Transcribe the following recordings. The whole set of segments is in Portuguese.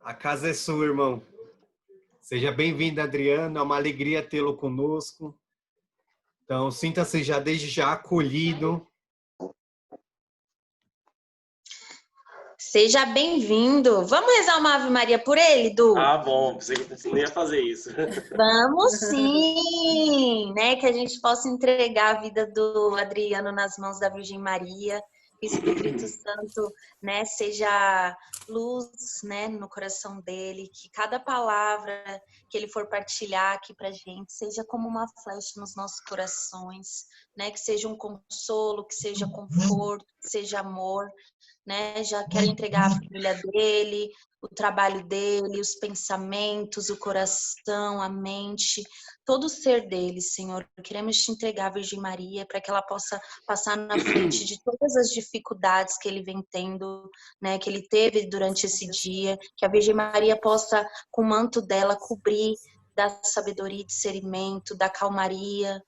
A casa é sua, irmão. Seja bem-vindo, Adriano. É uma alegria tê-lo conosco. Então, sinta-se já desde já acolhido. Seja bem-vindo. Vamos rezar uma Ave Maria por ele, Du? Ah, bom. Você não ia fazer isso. Vamos sim, né? Que a gente possa entregar a vida do Adriano nas mãos da Virgem Maria. Que o Espírito Santo, né, seja luz, né, no coração dele. Que cada palavra que ele for partilhar aqui pra gente seja como uma flecha nos nossos corações, né? Que seja um consolo, que seja conforto, que seja amor. Né? Já quero entregar a família dele, o trabalho dele, os pensamentos, o coração, a mente, todo o ser dele, Senhor. Queremos te entregar a Virgem Maria para que ela possa passar na frente de todas as dificuldades que ele vem tendo, né? Que ele teve durante esse dia, que a Virgem Maria possa, com o manto dela, cobrir da sabedoria e discernimento, da calmaria,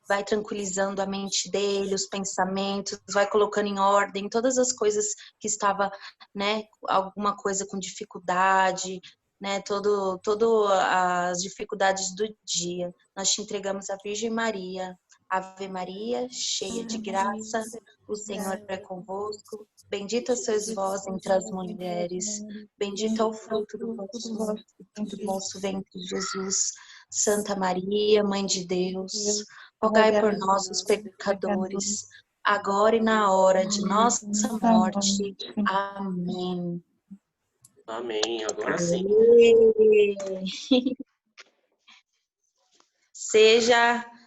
vai tranquilizando a mente dele, os pensamentos, vai colocando em ordem todas as coisas que estava, né, alguma coisa com dificuldade, né, todo as dificuldades do dia. Nós te entregamos a Virgem Maria. Ave Maria, cheia de graça, o Senhor é convosco. Bendita sois vós entre as mulheres, bendito é o fruto do vosso ventre, Jesus. Santa Maria, Mãe de Deus, rogai por nós, os pecadores, agora e na hora de nossa morte. Amém. Amém. Agora sim.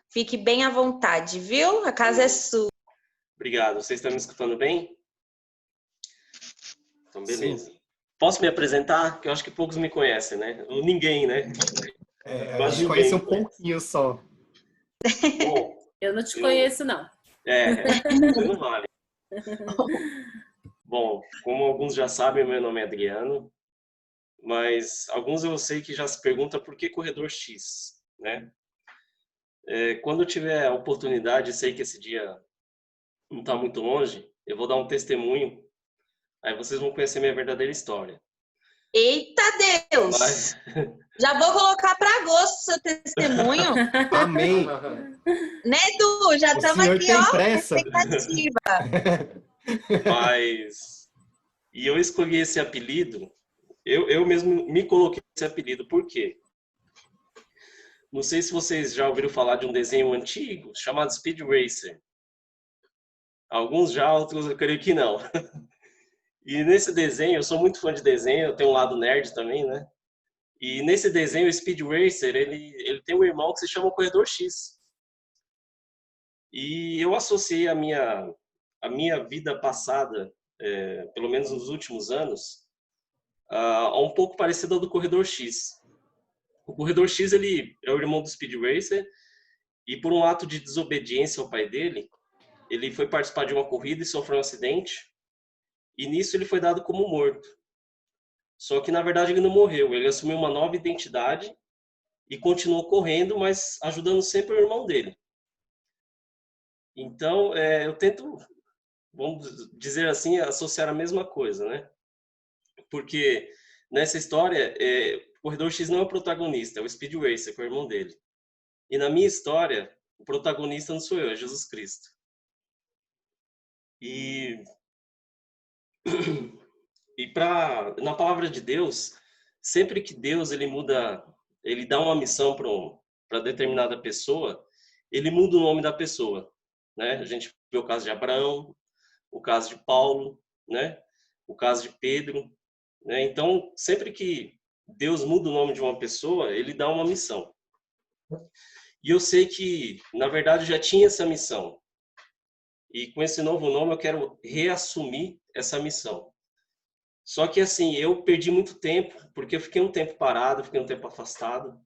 Fique bem à vontade, viu? A casa é sua. Obrigado. Vocês estão me escutando bem? Então, beleza. Sim. Posso me apresentar? Que eu acho que poucos me conhecem, né? Ou ninguém, né? A gente conhece um pouquinho só. Bom, eu não te conheço, não. Você não vale. Bom, como alguns já sabem, meu nome é Adriano, mas alguns eu sei que já se perguntam por que Corredor X, né? Quando eu tiver a oportunidade, sei que esse dia não está muito longe, eu vou dar um testemunho, aí vocês vão conhecer minha verdadeira história. Eita Deus! Mas... Já vou colocar para agosto seu testemunho. Amém! Né, Du? Já estamos aqui, tem ó, pressa. expectativa. Mas... E eu escolhi esse apelido, eu mesmo me coloquei esse apelido, por quê? Não sei se vocês já ouviram falar de um desenho antigo chamado Speed Racer. Alguns já, outros eu creio que não. E nesse desenho, eu sou muito fã de desenho, eu tenho um lado nerd também, né? E nesse desenho, o Speed Racer, ele tem um irmão que se chama Corredor X. E eu associei a minha vida passada, pelo menos nos últimos anos, a um pouco parecida ao do Corredor X. O Corredor X, ele é o irmão do Speed Racer, e por um ato de desobediência ao pai dele, ele foi participar de uma corrida e sofreu um acidente, e nisso ele foi dado como morto. Só que, na verdade, ele não morreu, ele assumiu uma nova identidade e continuou correndo, mas ajudando sempre o irmão dele. Então, eu tento, vamos dizer assim, associar a mesma coisa, né? Porque nessa história, o Corredor X não é o protagonista, é o Speed Racer, que é o irmão dele. E na minha história, o protagonista não sou eu, é Jesus Cristo. E na palavra de Deus, sempre que Deus ele dá uma missão para determinada pessoa, ele muda o nome da pessoa, né? A gente vê o caso de Abraão, o caso de Paulo, né? O caso de Pedro, né? Então, sempre que Deus muda o nome de uma pessoa, ele dá uma missão. E eu sei que, na verdade, eu já tinha essa missão. E com esse novo nome eu quero reassumir essa missão. Só que assim, eu perdi muito tempo, porque eu fiquei um tempo parado, fiquei um tempo afastado.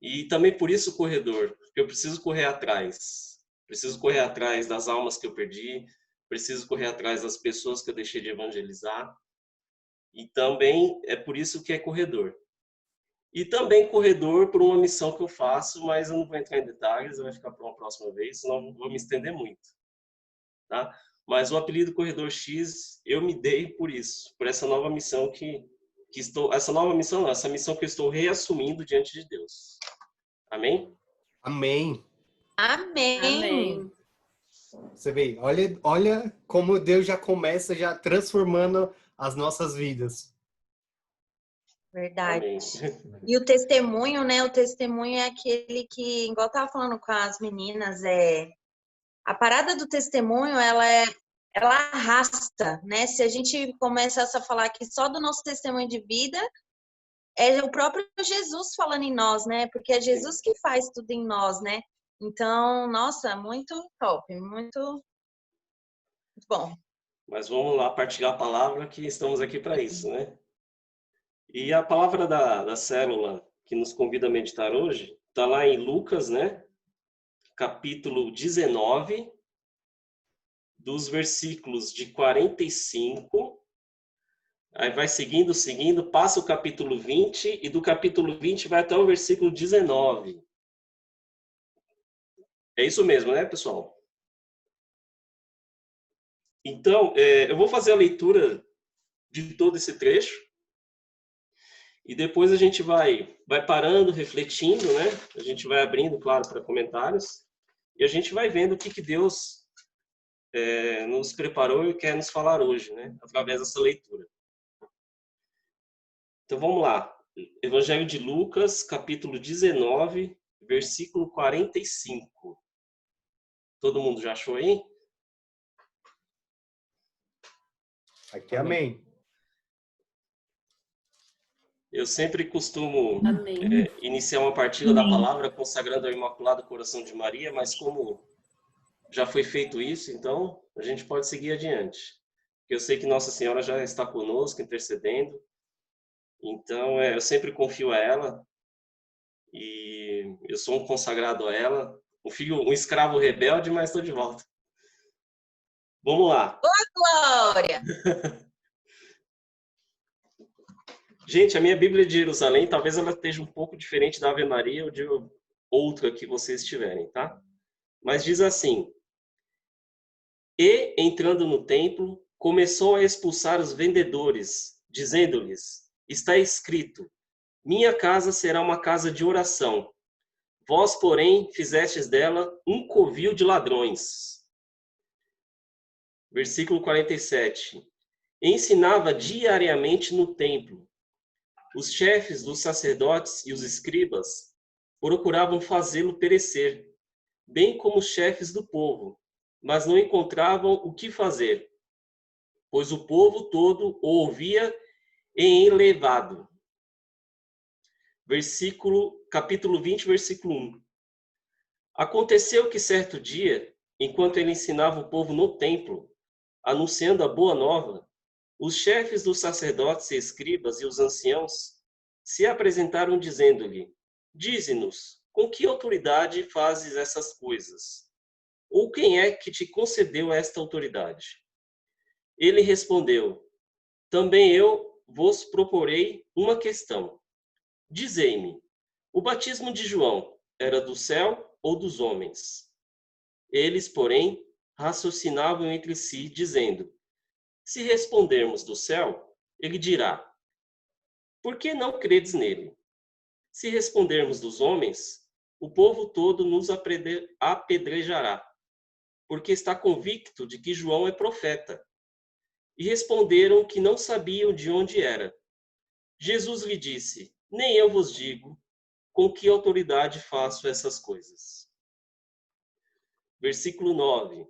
E também por isso o corredor, porque eu preciso correr atrás. Preciso correr atrás das almas que eu perdi, preciso correr atrás das pessoas que eu deixei de evangelizar. E também é por isso que é corredor. E também corredor por uma missão que eu faço, mas eu não vou entrar em detalhes, vai ficar para uma próxima vez, senão não vou me estender muito. Tá? Mas o apelido Corredor X eu me dei por isso, por essa nova missão que essa nova missão, não, essa missão que eu estou reassumindo diante de Deus. Amém? Amém. Amém. Amém. Você vê, olha como Deus já começa já transformando as nossas vidas. Verdade. Amém. E o testemunho, né? O testemunho é aquele que, igual eu tava falando com as meninas, a parada do testemunho, ela arrasta, né? Se a gente começasse a falar aqui só do nosso testemunho de vida, é o próprio Jesus falando em nós, né? Porque é Jesus que faz tudo em nós, né? Então, nossa, muito top, muito bom. Mas vamos lá partilhar a palavra, que estamos aqui para isso, né? E a palavra da célula que nos convida a meditar hoje está lá em Lucas, né? Capítulo 19, dos versículos de 45, aí vai seguindo, passa o capítulo 20, e do capítulo 20 vai até o versículo 19. É isso mesmo, né, pessoal? Então, eu vou fazer a leitura de todo esse trecho, e depois a gente vai parando, refletindo, né? A gente vai abrindo, claro, para comentários, e a gente vai vendo o que Deus nos preparou e quer nos falar hoje, né? Através dessa leitura. Então vamos lá. Evangelho de Lucas, capítulo 19, versículo 45. Todo mundo já achou aí? Aqui, amém. Eu sempre costumo Amém. iniciar uma partilha da palavra consagrando ao Imaculado Coração de Maria, mas como já foi feito isso, então a gente pode seguir adiante. Eu sei que Nossa Senhora já está conosco, intercedendo. Então, eu sempre confio a ela e eu sou um consagrado a ela, um escravo rebelde, mas estou de volta. Vamos lá. Glória! Gente, a minha Bíblia de Jerusalém, talvez ela esteja um pouco diferente da Ave Maria ou de outra que vocês tiverem, tá? Mas diz assim: E, entrando no templo, começou a expulsar os vendedores, dizendo-lhes: Está escrito, minha casa será uma casa de oração. Vós, porém, fizestes dela um covil de ladrões. Versículo 47. Ensinava diariamente no templo. Os chefes dos sacerdotes e os escribas procuravam fazê-lo perecer, bem como os chefes do povo, mas não encontravam o que fazer, pois o povo todo o ouvia enlevado. Capítulo 20, versículo 1. Aconteceu que certo dia, enquanto ele ensinava o povo no templo, anunciando a boa nova, os chefes dos sacerdotes e escribas e os anciãos se apresentaram dizendo-lhe: Dize-nos, com que autoridade fazes essas coisas? Ou quem é que te concedeu esta autoridade? Ele respondeu: Também eu vos proporei uma questão. Dizei-me, o batismo de João era do céu ou dos homens? Eles, porém, raciocinavam entre si, dizendo: Se respondermos do céu, ele dirá: Por que não credes nele? Se respondermos dos homens, o povo todo nos apedrejará, porque está convicto de que João é profeta. E responderam que não sabiam de onde era. Jesus lhe disse: Nem eu vos digo com que autoridade faço essas coisas. Versículo 9.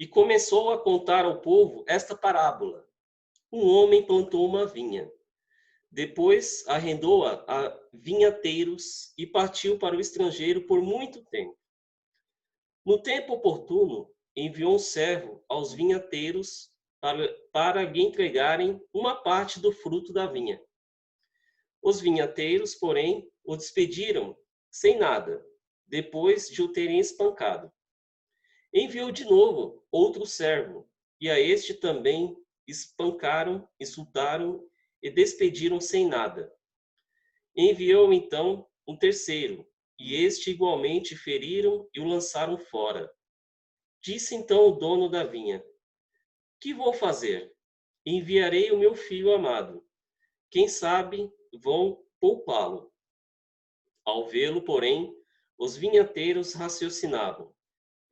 E começou a contar ao povo esta parábola. Um homem plantou uma vinha. Depois arrendou-a a vinhateiros e partiu para o estrangeiro por muito tempo. No tempo oportuno, enviou um servo aos vinhateiros para lhe entregarem uma parte do fruto da vinha. Os vinhateiros, porém, o despediram sem nada, depois de o terem espancado. Enviou de novo outro servo, e a este também espancaram, insultaram e despediram sem nada. Enviou então um terceiro, e este igualmente feriram e o lançaram fora. Disse então o dono da vinha: Que vou fazer? Enviarei o meu filho amado. quem sabe vão poupá-lo. Ao vê-lo, porém, os vinhateiros raciocinavam: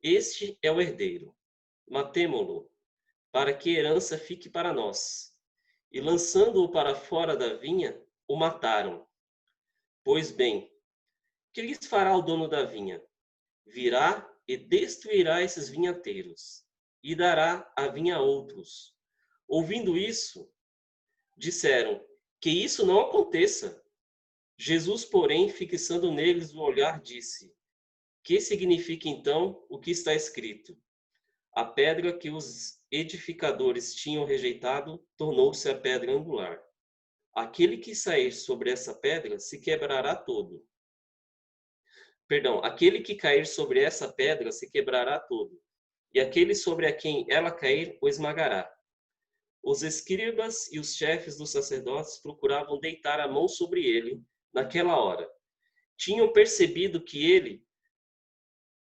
este é o herdeiro. Matemo-lo, para que a herança fique para nós. E lançando-o para fora da vinha, o mataram. Pois bem, que lhes fará o dono da vinha? Virá e destruirá esses vinhateiros, e dará a vinha a outros. Ouvindo isso, disseram: que isso não aconteça. Jesus, porém, fixando neles o olhar, disse: que significa então o que está escrito? A pedra que os edificadores tinham rejeitado tornou-se a pedra angular. Aquele que sair sobre essa pedra se quebrará todo. Perdão, aquele que cair sobre essa pedra se quebrará todo, e aquele sobre a quem ela cair o esmagará. Os escribas e os chefes dos sacerdotes procuravam deitar a mão sobre ele naquela hora. Tinham percebido que ele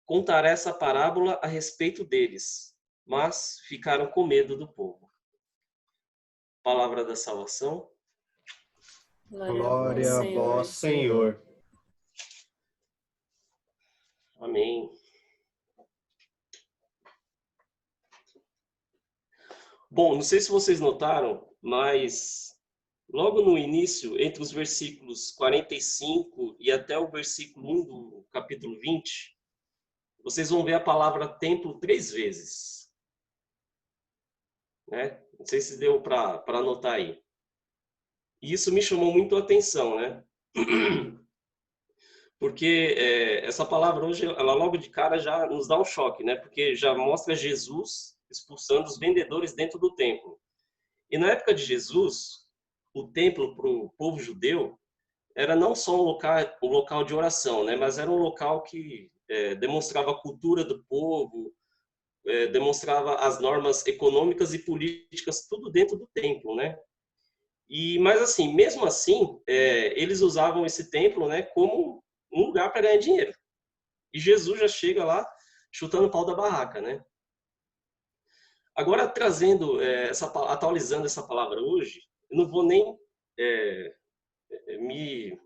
contará essa parábola a respeito deles, mas ficaram com medo do povo. Palavra da salvação. Glória a vós, Senhor. Amém. Bom, não sei se vocês notaram, mas logo no início, entre os versículos 45 e até o versículo 1 do capítulo 20, vocês vão ver a palavra templo 3 vezes. Né? Não sei se deu para anotar aí. E isso me chamou muito a atenção, né? Porque essa palavra hoje, ela logo de cara já nos dá um choque, né? Porque já mostra Jesus expulsando os vendedores dentro do templo. E na época de Jesus, o templo para o povo judeu era não só um local de oração, né? Mas era um local que demonstrava a cultura do povo, demonstrava as normas econômicas e políticas, tudo dentro do templo, né? Mas assim, mesmo assim, eles usavam esse templo, né, como um lugar para ganhar dinheiro. E Jesus já chega lá chutando o pau da barraca, né? Agora, trazendo, atualizando essa palavra hoje, eu não vou nem me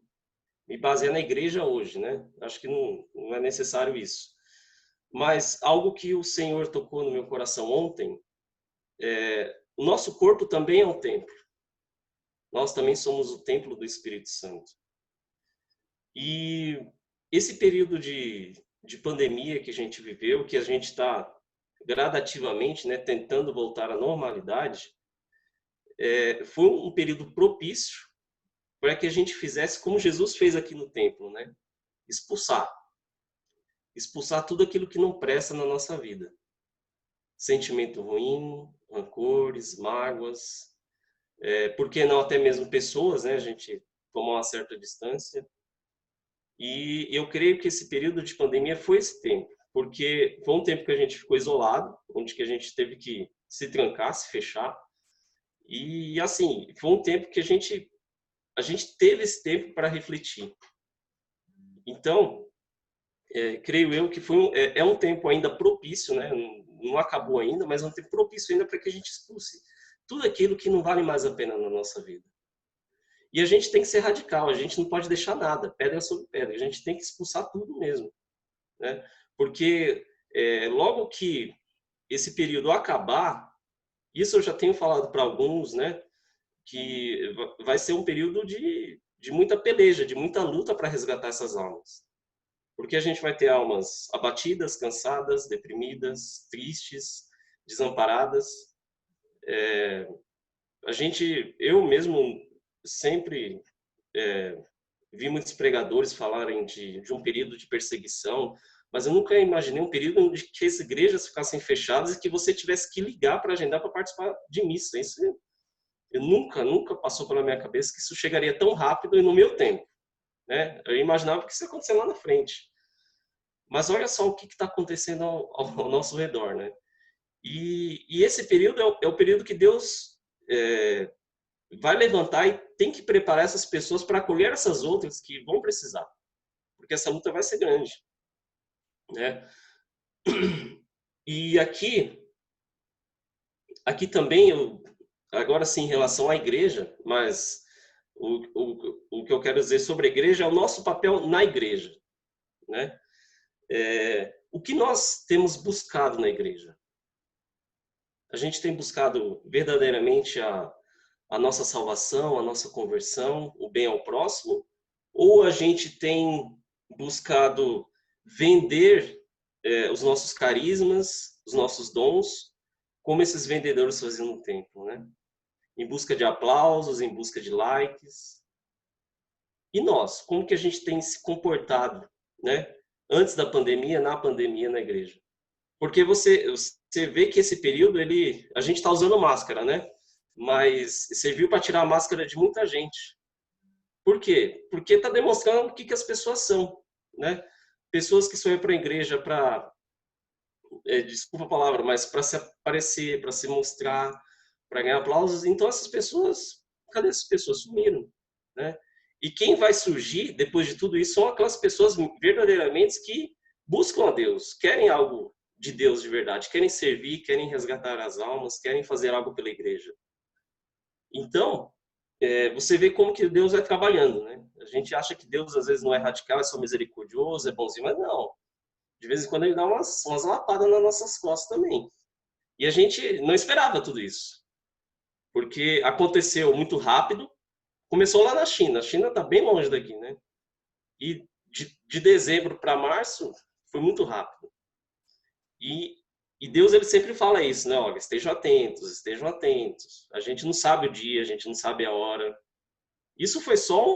basear na igreja hoje, né? Acho que não é necessário isso. Mas algo que o Senhor tocou no meu coração ontem, o nosso corpo também é um templo. Nós também somos o templo do Espírito Santo. E esse período de pandemia que a gente viveu, que a gente está gradativamente, né, tentando voltar à normalidade, foi um período propício para que a gente fizesse como Jesus fez aqui no templo, né? Expulsar tudo aquilo que não presta na nossa vida. Sentimento ruim, rancores, mágoas, por que não até mesmo pessoas, né? A gente tomar uma certa distância. E eu creio que esse período de pandemia foi esse tempo, porque foi um tempo que a gente ficou isolado, onde que a gente teve que se trancar, se fechar. E assim, foi um tempo que a gente teve esse tempo para refletir. Então, creio eu que é um tempo ainda propício, né? Não acabou ainda, mas é um tempo propício ainda para que a gente expulse tudo aquilo que não vale mais a pena na nossa vida. E a gente tem que ser radical, a gente não pode deixar nada, pedra sobre pedra, a gente tem que expulsar tudo mesmo, né? Porque logo que esse período acabar, isso eu já tenho falado para alguns, né? Que vai ser um período de muita peleja, de muita luta para resgatar essas almas. Porque a gente vai ter almas abatidas, cansadas, deprimidas, tristes, desamparadas. Eu mesmo sempre vi muitos pregadores falarem de um período de perseguição, mas eu nunca imaginei um período onde que as igrejas ficassem fechadas e que você tivesse que ligar para agendar para participar de missa. Isso nunca passou pela minha cabeça que isso chegaria tão rápido e no meu tempo, né? Eu imaginava que isso ia acontecer lá na frente. Mas olha só o que está acontecendo ao nosso redor, né? E esse período é o período que Deus vai levantar e tem que preparar essas pessoas para acolher essas outras que vão precisar. Porque essa luta vai ser grande, né? E aqui também, agora sim, em relação à igreja, mas o que eu quero dizer sobre a igreja é o nosso papel na igreja, né? O que nós temos buscado na igreja? A gente tem buscado verdadeiramente a nossa salvação, a nossa conversão, o bem ao próximo? Ou a gente tem buscado vender os nossos carismas, os nossos dons, como esses vendedores faziam no templo, né? Em busca de aplausos, em busca de likes. E nós, como que a gente tem se comportado, né? Antes da pandemia, na pandemia, na igreja? Porque você vê que esse período, a gente está usando máscara, né? Mas serviu para tirar a máscara de muita gente. Por quê? Porque está demonstrando o que as pessoas são, né? Pessoas que só iam para a igreja para, desculpa a palavra, mas para se aparecer, para se mostrar, para ganhar aplausos. Então essas pessoas, cadê essas pessoas? Sumiram, né? E quem vai surgir depois de tudo isso são aquelas pessoas verdadeiramente que buscam a Deus, querem algo de Deus de verdade, querem servir, querem resgatar as almas, querem fazer algo pela igreja. Então, você vê como que Deus vai trabalhando, né? A gente acha que Deus às vezes não é radical, é só misericordioso, é bonzinho, mas não. De vez em quando ele dá umas lapadas nas nossas costas também. E a gente não esperava tudo isso, porque aconteceu muito rápido. Começou lá na China. A China está bem longe daqui, né? E de dezembro para março foi muito rápido. E Deus, ele sempre fala isso, né? Olha, estejam atentos, estejam atentos. A gente não sabe o dia, a gente não sabe a hora. Isso foi só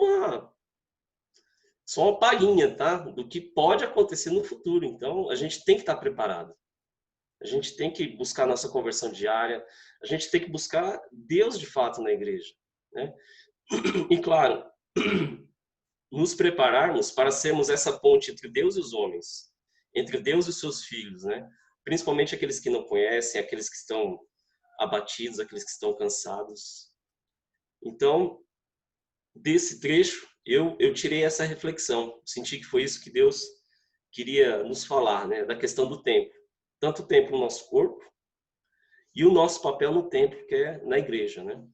uma palhinha, tá? Do que pode acontecer no futuro. Então, a gente tem que estar preparado. A gente tem que buscar a nossa conversão diária. A gente tem que buscar Deus de fato na igreja, né? E, claro, nos prepararmos para sermos essa ponte entre Deus e os homens, entre Deus e os seus filhos, né? Principalmente aqueles que não conhecem, aqueles que estão abatidos, aqueles que estão cansados. Então, desse trecho, eu tirei essa reflexão. Senti que foi isso que Deus queria nos falar, né? Da questão do tempo. Tanto o tempo no nosso corpo e o nosso papel no templo, que é na igreja, né?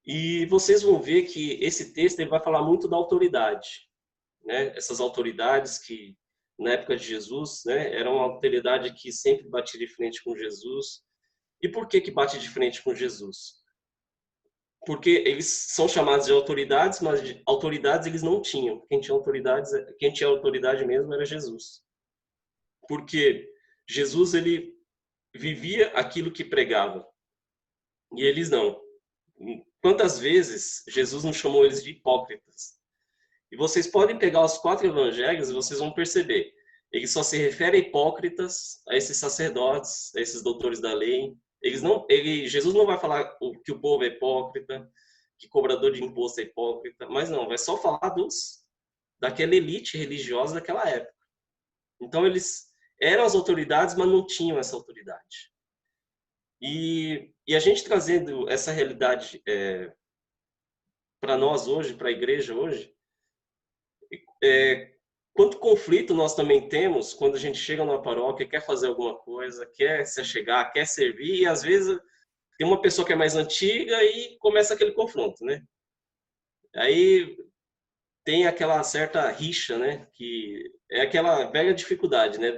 E vocês vão ver que esse texto ele vai falar muito da autoridade, né? Essas autoridades que, na época de Jesus, né, eram uma autoridade que sempre batia de frente com Jesus. E por que bate de frente com Jesus? Porque eles são chamados de autoridades, mas de autoridades eles não tinham. Quem tinha autoridade mesmo era Jesus. Porque Jesus, ele vivia aquilo que pregava. E eles não. Quantas vezes Jesus não chamou eles de hipócritas? E vocês podem pegar os 4 evangelhos e vocês vão perceber. Ele só se refere a hipócritas, a esses sacerdotes, a esses doutores da lei. Jesus não vai falar que o povo é hipócrita, que cobrador de imposto é hipócrita, mas não, vai só falar daquela elite religiosa daquela época. Então eles eram as autoridades, mas não tinham essa autoridade. E a gente trazendo essa realidade para nós hoje, para a igreja hoje, quanto conflito nós também temos quando a gente chega numa paróquia, quer fazer alguma coisa, quer se achegar, quer servir, e às vezes tem uma pessoa que é mais antiga e começa aquele confronto, né? Aí tem aquela certa rixa, né? Que é aquela velha dificuldade, né?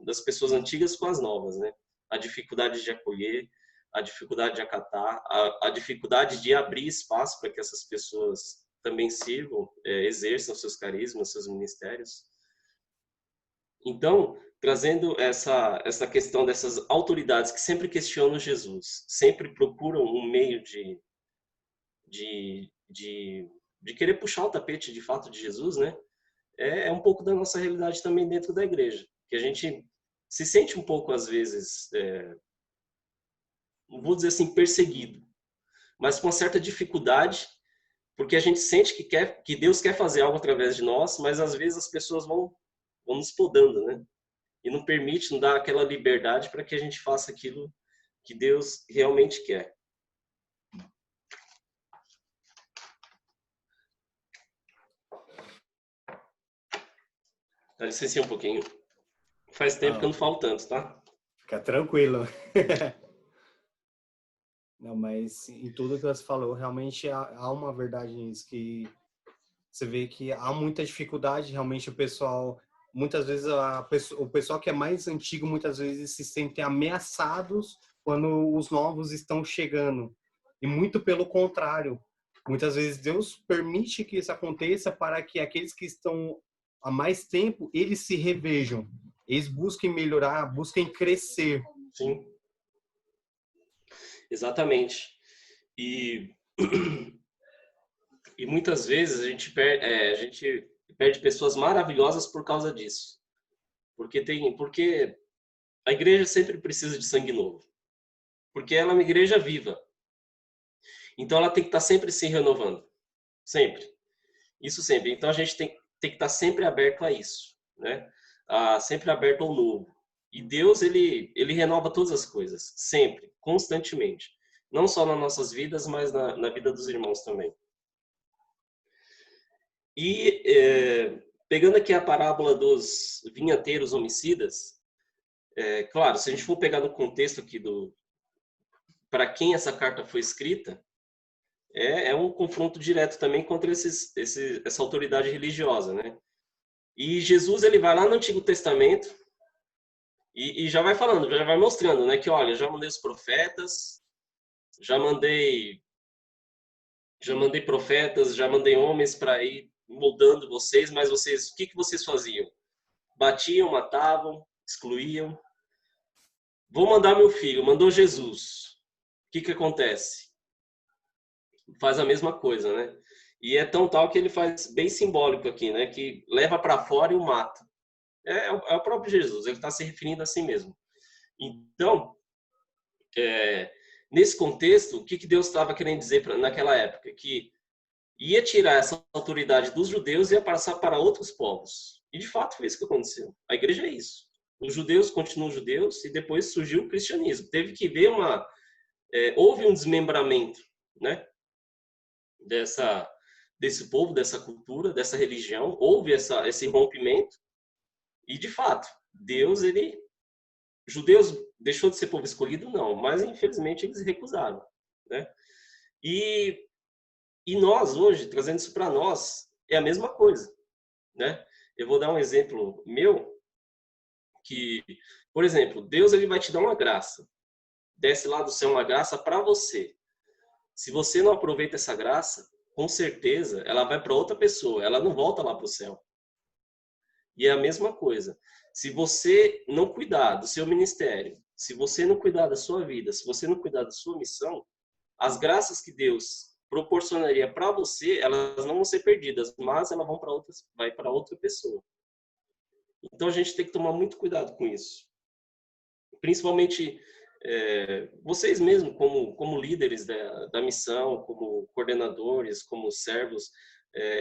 Das pessoas antigas com as novas, né? A dificuldade de acolher, a dificuldade de acatar, a dificuldade de abrir espaço para que essas pessoas também sirvam, exerçam seus carismas, seus ministérios. Então, trazendo essa questão dessas autoridades que sempre questionam Jesus, sempre procuram um meio de querer puxar o tapete de fato de Jesus, né? É um pouco da nossa realidade também dentro da igreja, que a gente se sente um pouco às vezes, não vou dizer assim perseguido, mas com uma certa dificuldade, porque a gente sente que Deus quer fazer algo através de nós, mas às vezes as pessoas vão nos podando, né? E não permite, não dá aquela liberdade para que a gente faça aquilo que Deus realmente quer. Dá licença um pouquinho. Faz tempo que eu não falo tanto, tá? Fica tranquilo. Não, mas em tudo que você falou, realmente há uma verdade nisso, que você vê que há muita dificuldade, realmente o pessoal, muitas vezes o pessoal que é mais antigo, muitas vezes se sentem ameaçados quando os novos estão chegando. E muito pelo contrário, muitas vezes Deus permite que isso aconteça para que aqueles que estão há mais tempo, eles se revejam, eles busquem melhorar, busquem crescer. Sim, exatamente. E, e muitas vezes a gente perde pessoas maravilhosas por causa disso. Porque a igreja sempre precisa de sangue novo. Porque ela é uma igreja viva. Então ela tem que estar sempre se renovando. Sempre. Isso sempre. Então a gente tem que estar sempre aberto a isso, né? Sempre aberto ao novo. E Deus, ele renova todas as coisas. Sempre. Constantemente. Não só nas nossas vidas, mas na vida dos irmãos também. E pegando aqui a parábola dos vinhateiros homicidas, claro, se a gente for pegar no contexto aqui para quem essa carta foi escrita, é um confronto direto também contra essa autoridade religiosa, né? E Jesus, ele vai lá no Antigo Testamento e já vai falando, já vai mostrando, né? Que, olha, já mandei os profetas, já mandei profetas, já mandei homens para ir moldando vocês, mas vocês, o que vocês faziam? Batiam, matavam, excluíam. Vou mandar meu filho, mandou Jesus. O que acontece? Faz a mesma coisa, né? E é tão tal que ele faz bem simbólico aqui, né? Que leva para fora e o mata. É o próprio Jesus, ele está se referindo a si mesmo. Então, nesse contexto, o que Deus estava querendo dizer naquela época? Que ia tirar essa autoridade dos judeus e ia passar para outros povos. E de fato foi isso que aconteceu. A igreja é isso. Os judeus continuam judeus e depois surgiu o cristianismo. Teve que ver houve um desmembramento, né? Desse povo, dessa cultura, dessa religião. Houve esse rompimento. E de fato, Deus, judeus deixou de ser povo escolhido? Não, mas infelizmente eles recusaram, né? E nós hoje, trazendo isso para nós, é a mesma coisa, né? Eu vou dar um exemplo meu, que, por exemplo, Deus, ele vai te dar uma graça. Desce lá do céu uma graça para você. Se você não aproveita essa graça, com certeza ela vai para outra pessoa, ela não volta lá para o céu. E é a mesma coisa. Se você não cuidar do seu ministério, se você não cuidar da sua vida, se você não cuidar da sua missão, as graças que Deus proporcionaria para você, elas não vão ser perdidas, mas elas vai para outra pessoa. Então a gente tem que tomar muito cuidado com isso. Principalmente vocês mesmos, como líderes da missão, como coordenadores, como servos,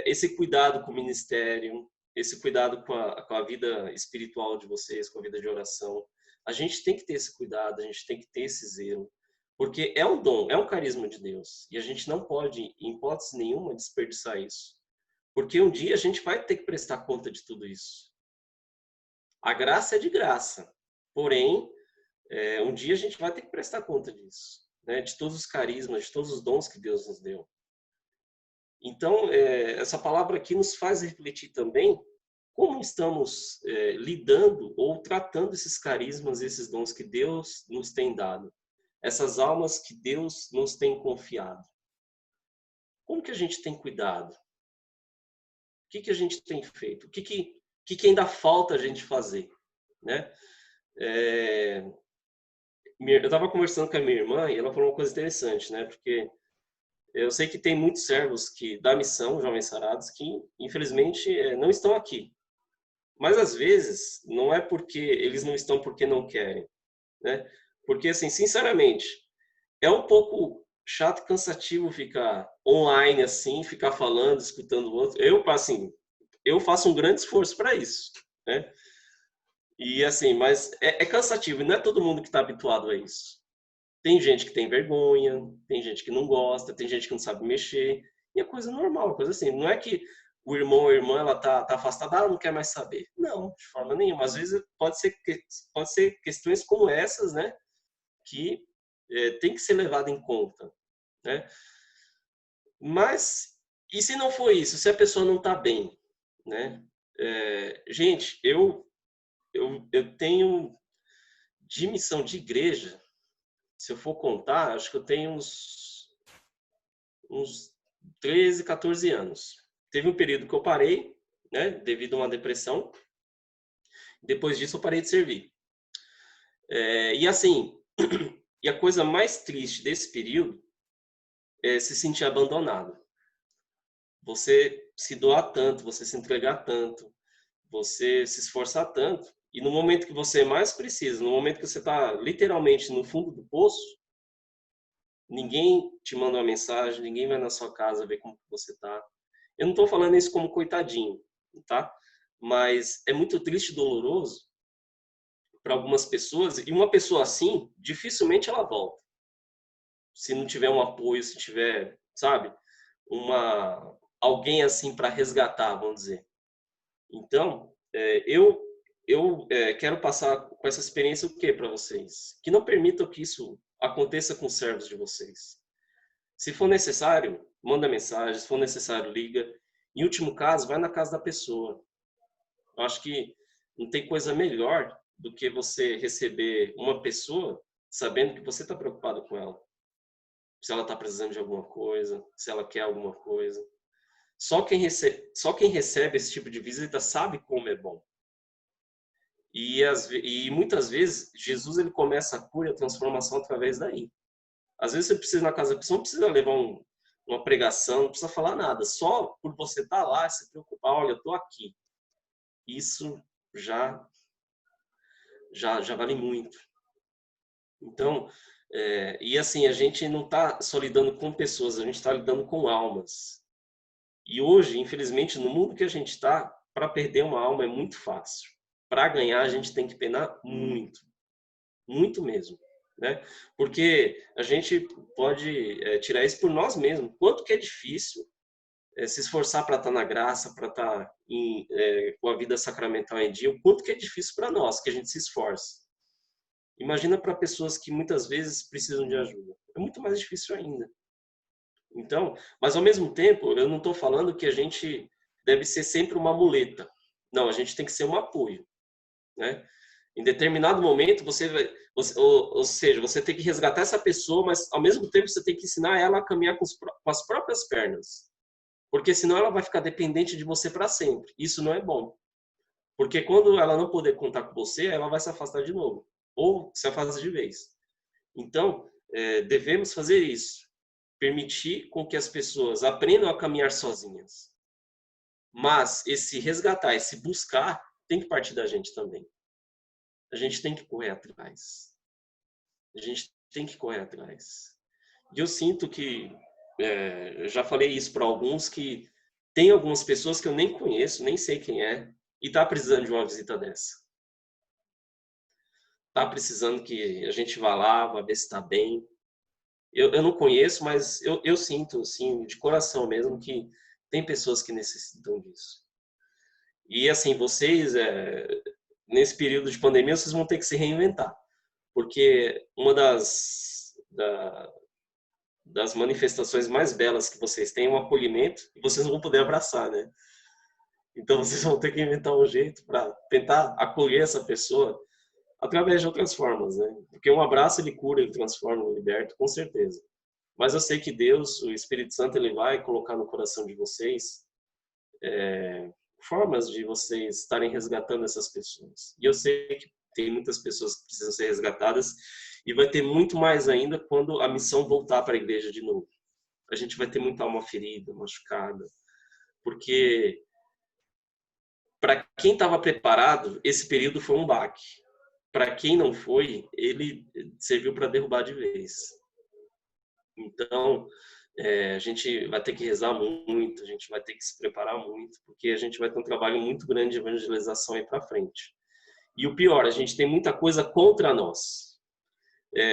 esse cuidado com o ministério, esse cuidado com a vida espiritual de vocês, com a vida de oração. A gente tem que ter esse cuidado, a gente tem que ter esse zelo, porque é um dom, é um carisma de Deus. E a gente não pode, em hipótese nenhuma, desperdiçar isso. Porque um dia a gente vai ter que prestar conta de tudo isso. A graça é de graça, porém, um dia a gente vai ter que prestar conta disso, né? De todos os carismas, de todos os dons que Deus nos deu. Então, essa palavra aqui nos faz refletir também como estamos lidando ou tratando esses carismas, esses dons que Deus nos tem dado, essas almas que Deus nos tem confiado. Como que a gente tem cuidado? O que a gente tem feito? O que ainda falta a gente fazer, né? Eu estava conversando com a minha irmã e ela falou uma coisa interessante, né? Porque eu sei que tem muitos servos da missão, Jovens Sarados, que infelizmente não estão aqui. Mas às vezes não é porque eles não estão porque não querem, né? Porque assim, sinceramente, é um pouco chato e cansativo ficar online assim, ficar falando, escutando o outro. Eu faço um grande esforço para isso, né? E assim, mas é cansativo, e não é todo mundo que está habituado a isso. Tem gente que tem vergonha, tem gente que não gosta, tem gente que não sabe mexer, e é coisa normal, coisa assim. Não é que o irmão ou a irmã ela tá afastada, não quer mais saber. Não, de forma nenhuma. Às vezes pode ser questões como essas, né, que tem que ser levado em conta, né? Mas, e se não for isso? Se a pessoa não está bem, né? Gente, eu tenho de missão de igreja, se eu for contar, acho que eu tenho uns 13, 14 anos. Teve um período que eu parei, né, devido a uma depressão. Depois disso, eu parei de servir. E assim, e a coisa mais triste desse período é se sentir abandonado. Você se doar tanto, você se entregar tanto, você se esforçar tanto, e no momento que você mais precisa, no momento que você está literalmente no fundo do poço, ninguém te manda uma mensagem, ninguém vai na sua casa ver como você está. Eu não estou falando isso como coitadinho, tá? Mas é muito triste e doloroso para algumas pessoas, e uma pessoa assim, dificilmente ela volta. Se não tiver um apoio, se tiver, sabe, alguém assim para resgatar, vamos dizer. Então, eu quero passar com essa experiência o quê para vocês? Que não permitam que isso aconteça com os servos de vocês. Se for necessário, manda mensagem, se for necessário, liga. Em último caso, vai na casa da pessoa. Eu acho que não tem coisa melhor do que você receber uma pessoa sabendo que você está preocupado com ela. Se ela está precisando de alguma coisa, se ela quer alguma coisa. Só quem recebe esse tipo de visita sabe como é bom. E muitas vezes, Jesus ele começa a cura e a transformação através daí. Às vezes você precisa ir na casa da pessoa, não precisa levar uma pregação, não precisa falar nada. Só por você estar lá, se preocupar, olha, eu estou aqui. Isso já vale muito. Então, e assim, a gente não está só lidando com pessoas, a gente está lidando com almas. E hoje, infelizmente, no mundo que a gente está, para perder uma alma é muito fácil. Para ganhar, a gente tem que penar muito. Muito mesmo. Né? Porque a gente pode tirar isso por nós mesmos. Quanto que é difícil se esforçar para estar na graça, para estar com a vida sacramental em dia, o quanto que é difícil para nós, que a gente se esforça. Imagina para pessoas que muitas vezes precisam de ajuda. É muito mais difícil ainda. Então, mas ao mesmo tempo, eu não estou falando que a gente deve ser sempre uma muleta. Não, a gente tem que ser um apoio. Né? Em determinado momento, ou seja, você tem que resgatar essa pessoa, mas ao mesmo tempo você tem que ensinar ela a caminhar com as próprias pernas. Porque senão ela vai ficar dependente de você para sempre. Isso não é bom. Porque quando ela não poder contar com você, ela vai se afastar de novo. Ou se afasta de vez. Então, devemos fazer isso. Permitir com que as pessoas aprendam a caminhar sozinhas. Mas esse resgatar, esse buscar, tem que partir da gente também. A gente tem que correr atrás. A gente tem que correr atrás. E eu sinto que, eu já falei isso para alguns, que tem algumas pessoas que eu nem conheço, nem sei quem é, e está precisando de uma visita dessa. Está precisando que a gente vá lá, vá ver se está bem. Eu não conheço, mas eu sinto, assim, de coração mesmo, que tem pessoas que necessitam disso. E, assim, vocês, nesse período de pandemia, vocês vão ter que se reinventar. Porque uma das manifestações mais belas que vocês têm é um acolhimento, e vocês não vão poder abraçar, né? Então, vocês vão ter que inventar um jeito para tentar acolher essa pessoa através de outras formas, né? Porque um abraço, ele cura, ele transforma, ele liberta, com certeza. Mas eu sei que Deus, o Espírito Santo, ele vai colocar no coração de vocês formas de vocês estarem resgatando essas pessoas. E eu sei que tem muitas pessoas que precisam ser resgatadas, e vai ter muito mais ainda quando a missão voltar para a igreja de novo. A gente vai ter muita alma ferida, machucada, porque para quem estava preparado, esse período foi um baque. Para quem não foi, ele serviu para derrubar de vez. Então, a gente vai ter que rezar muito, a gente vai ter que se preparar muito, porque a gente vai ter um trabalho muito grande de evangelização aí para frente. E o pior, a gente tem muita coisa contra nós.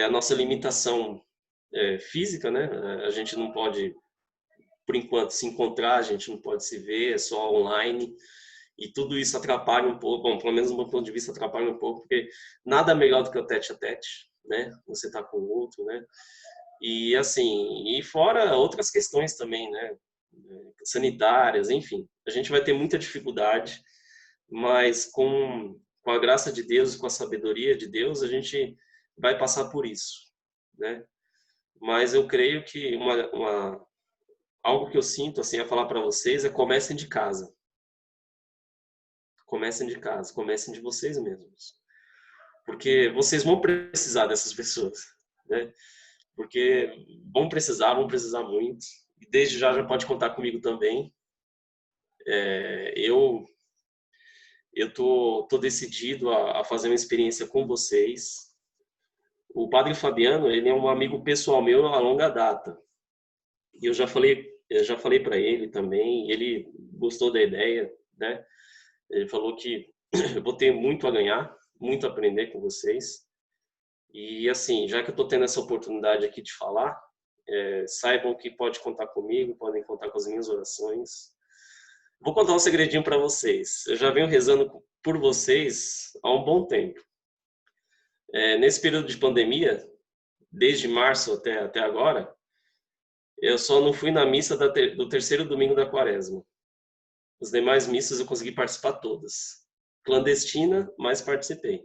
A nossa limitação física, né? A gente não pode, por enquanto, se encontrar, a gente não pode se ver, é só online. E tudo isso atrapalha um pouco, bom, pelo menos do meu ponto de vista atrapalha um pouco, porque nada melhor do que o tete-a-tete, né? Você tá com o outro, né? E assim, e fora outras questões também, né? Sanitárias, enfim. A gente vai ter muita dificuldade, mas com a graça de Deus, com a sabedoria de Deus, a gente vai passar por isso, né? Mas eu creio que algo que eu sinto assim a falar para vocês é comecem de casa. Comecem de casa, comecem de vocês mesmos. Porque vocês vão precisar dessas pessoas, né? Porque vão precisar muito. E desde já pode contar comigo também. Eu tô decidido a fazer uma experiência com vocês. O Padre Fabiano, ele é um amigo pessoal meu a longa data. E eu já falei para ele também, ele gostou da ideia, né? Ele falou que eu vou ter muito a ganhar, muito a aprender com vocês. E assim, já que eu estou tendo essa oportunidade aqui de falar, saibam que pode contar comigo, podem contar com as minhas orações. Vou contar um segredinho para vocês. Eu já venho rezando por vocês há um bom tempo. Nesse período de pandemia, desde março até agora, eu só não fui na missa do terceiro domingo da quaresma. As demais missas eu consegui participar todas. Clandestina, mas participei.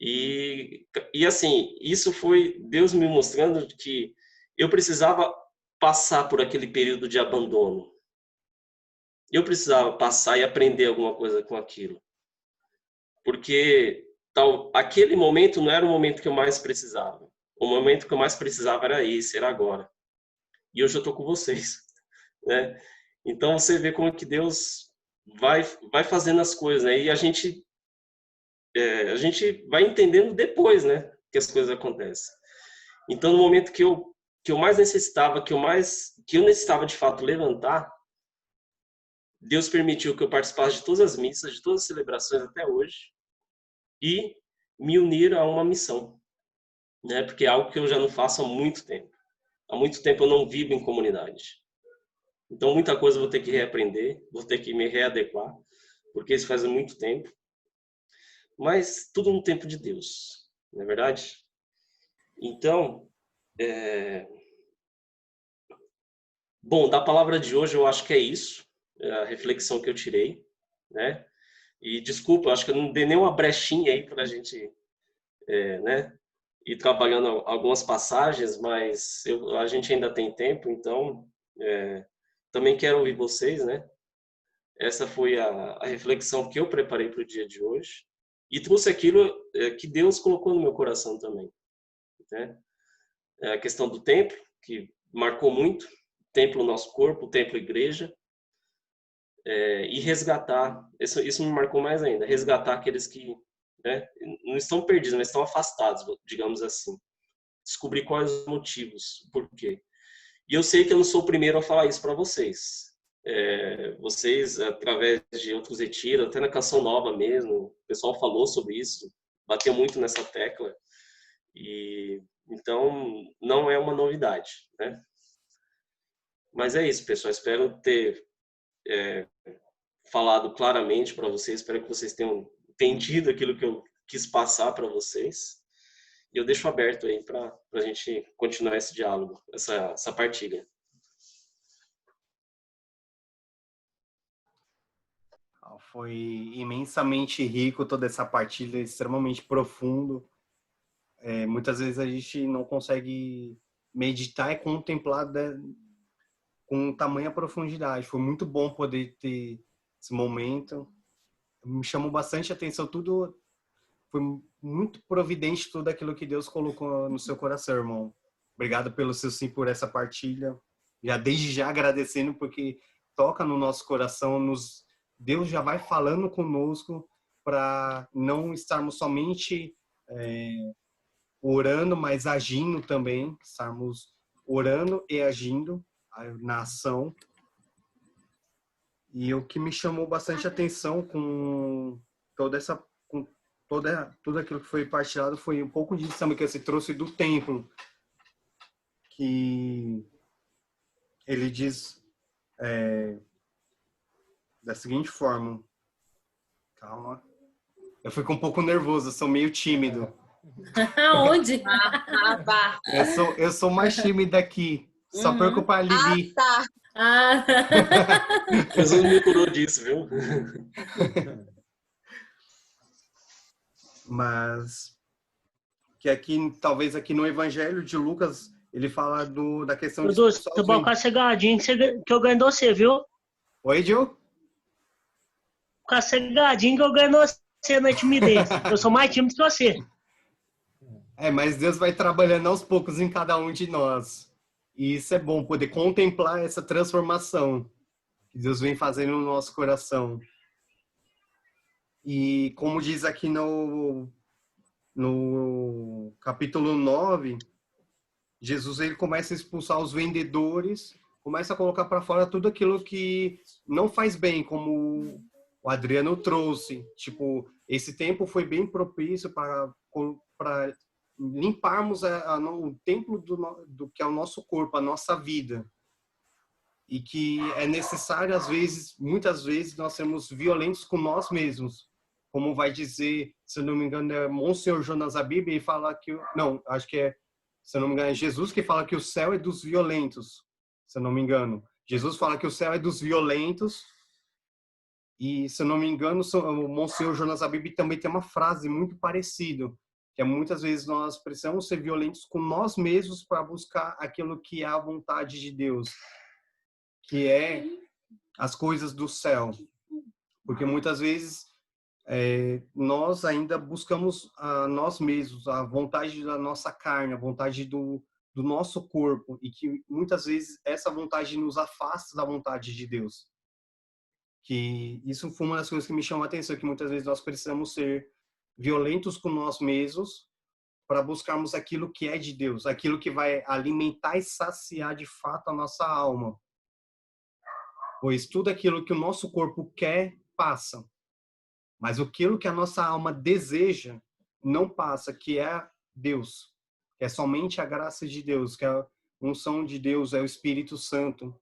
E assim, isso foi Deus me mostrando que eu precisava passar por aquele período de abandono. Eu precisava passar e aprender alguma coisa com aquilo. Porque aquele momento não era o momento que eu mais precisava. O momento que eu mais precisava era esse, era agora. E hoje eu estou com vocês, né? Então você vê como que Deus vai fazendo as coisas, né? E a gente vai entendendo depois, né, que as coisas acontecem. Então, no momento que eu mais necessitava, que eu necessitava de fato levantar, Deus permitiu que eu participasse de todas as missas, de todas as celebrações até hoje, e me unir a uma missão, né? Porque é algo que eu já não faço há muito tempo. Há muito tempo eu não vivo em comunidade. Então, muita coisa eu vou ter que reaprender, vou ter que me readequar, porque isso faz muito tempo. Mas tudo no tempo de Deus, não é verdade? Então, bom, da palavra de hoje eu acho que é isso, a reflexão que eu tirei, né? E desculpa, eu acho que eu não dei nenhuma brechinha aí para a gente, né, ir trabalhando algumas passagens, mas a gente ainda tem tempo, então também quero ouvir vocês, né? Essa foi a reflexão que eu preparei para o dia de hoje e trouxe aquilo que Deus colocou no meu coração também, né? A questão do templo, que marcou muito, templo nosso corpo, templo igreja, e resgatar, isso me marcou mais ainda, resgatar aqueles que, né, não estão perdidos, mas estão afastados, digamos assim. Descobrir quais os motivos, o porquê. E eu sei que eu não sou o primeiro a falar isso para vocês. Vocês, através de outros retiros, até na Canção Nova mesmo, o pessoal falou sobre isso, bateu muito nessa tecla. E então não é uma novidade, né? Mas é isso, pessoal. Espero ter falado claramente para vocês. Espero que vocês tenham entendido aquilo que eu quis passar para vocês. E eu deixo aberto aí para a gente continuar esse diálogo, essa partilha. Foi imensamente rico toda essa partilha, extremamente profundo. Muitas vezes a gente não consegue meditar e contemplar com tamanha profundidade. Foi muito bom poder ter esse momento. Me chamou bastante atenção tudo. Foi muito providente tudo aquilo que Deus colocou no seu coração, irmão. Obrigado pelo seu sim, por essa partilha. Já desde já agradecendo, porque toca no nosso coração, Deus já vai falando conosco para não estarmos somente orando, mas agindo também. Estarmos orando e agindo na ação. E o que me chamou bastante atenção com tudo aquilo que foi partilhado foi um pouco disso também que você trouxe do templo, que ele diz da seguinte forma. Calma. Eu fico um pouco nervoso, eu sou meio tímido. Aonde? Vá. Eu sou mais tímido aqui. Só preocupa a Lili. Tá. Ah, Jesus me curou disso, viu? Mas que aqui, talvez aqui no Evangelho de Lucas, ele fala da questão de Dudu, expulsar se os tu colocar cegadinho, que eu ganho de você, viu? Oi, Gil? Ficar cegadinho que eu ganho de você na timidez. Eu sou mais tímido que você. Mas Deus vai trabalhando aos poucos em cada um de nós. E isso é bom, poder contemplar essa transformação que Deus vem fazendo no nosso coração. E como diz aqui no capítulo 9, Jesus ele começa a expulsar os vendedores, começa a colocar para fora tudo aquilo que não faz bem, como o Adriano trouxe. Tipo, esse tempo foi bem propício para limparmos o templo do que é o nosso corpo, a nossa vida. E que é necessário, muitas vezes, nós sermos violentos com nós mesmos. Como vai dizer, se eu não me engano, é Monsenhor Jonas a Bíblia, e fala que... Não, acho que é, se eu não me engano, é Jesus que fala que o céu é dos violentos, se eu não me engano. Jesus fala que o céu é dos violentos, e, se eu não me engano, o Monsenhor Jonas a Bíblia também tem uma frase muito parecida, que é muitas vezes nós precisamos ser violentos com nós mesmos para buscar aquilo que é a vontade de Deus, que é as coisas do céu. Porque muitas vezes nós ainda buscamos a nós mesmos, a vontade da nossa carne, a vontade do nosso corpo, e que muitas vezes essa vontade nos afasta da vontade de Deus. Que isso foi uma das coisas que me chamou a atenção, que muitas vezes nós precisamos ser violentos com nós mesmos para buscarmos aquilo que é de Deus, aquilo que vai alimentar e saciar de fato a nossa alma. Pois tudo aquilo que o nosso corpo quer, passa. Mas aquilo que a nossa alma deseja, não passa, que é Deus. Que é somente a graça de Deus, que é a unção de Deus, é o Espírito Santo.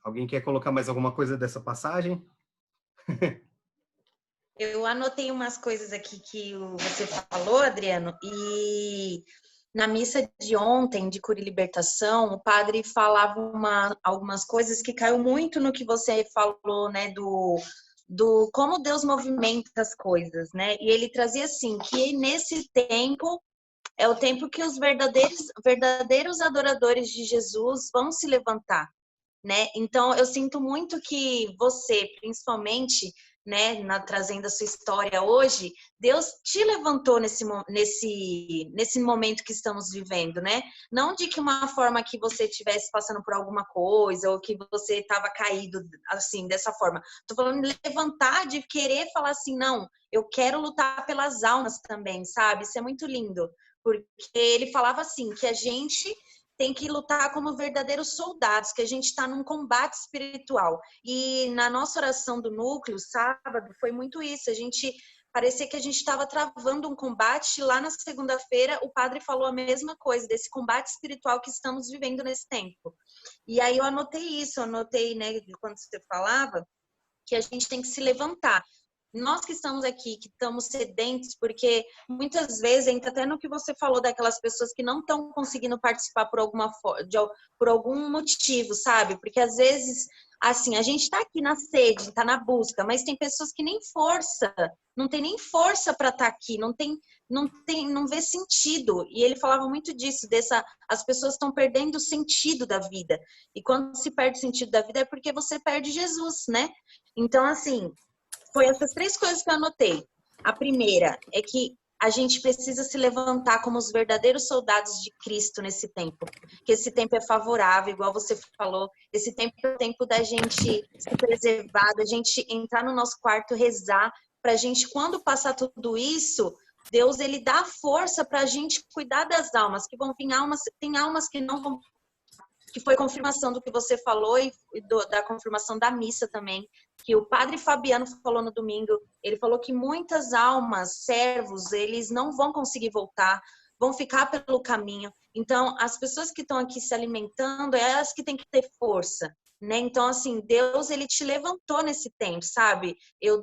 Alguém quer colocar mais alguma coisa dessa passagem? Eu anotei umas coisas aqui que você falou, Adriano, e na missa de ontem, de Cura e Libertação, o padre falava algumas coisas que caiu muito no que você falou, né, do como Deus movimenta as coisas, né? E ele trazia assim, que nesse tempo é o tempo que os verdadeiros adoradores de Jesus vão se levantar, né? Então, eu sinto muito que você, principalmente, né, trazendo a sua história hoje, Deus te levantou nesse momento que estamos vivendo, né? Não de que uma forma que você estivesse passando por alguma coisa ou que você estava caído, assim, dessa forma. Tô falando de levantar, de querer falar assim, não, eu quero lutar pelas almas também, sabe? Isso é muito lindo, porque ele falava assim, que a gente tem que lutar como verdadeiros soldados, que a gente está num combate espiritual. E na nossa oração do núcleo, sábado, foi muito isso. Parecia que a gente estava travando um combate. Lá na segunda-feira, o padre falou a mesma coisa, desse combate espiritual que estamos vivendo nesse tempo. E aí eu anotei isso, né, quando você falava, que a gente tem que se levantar. Nós que estamos aqui, que estamos sedentos, porque muitas vezes, entra até no que você falou daquelas pessoas que não estão conseguindo participar por algum motivo, sabe? Porque às vezes, assim, a gente está aqui na sede, está na busca, mas tem pessoas que nem força, não tem nem força para estar aqui, não vê sentido. E ele falava muito disso, as pessoas estão perdendo o sentido da vida. E quando se perde o sentido da vida é porque você perde Jesus, né? Então, assim, foi essas 3 coisas que eu anotei. A primeira é que a gente precisa se levantar como os verdadeiros soldados de Cristo nesse tempo. Que esse tempo é favorável, igual você falou. Esse tempo é o tempo da gente se preservar, da gente entrar no nosso quarto, rezar, pra gente, quando passar tudo isso, Deus, ele dá força pra gente cuidar das almas, que vão vir tem almas que não vão, que foi confirmação do que você falou e da confirmação da missa também, que o padre Fabiano falou no domingo. Ele falou que muitas almas, servos, eles não vão conseguir voltar, vão ficar pelo caminho. Então, as pessoas que estão aqui se alimentando, é elas que têm que ter força, né? Então, assim, Deus, ele te levantou nesse tempo, sabe? Eu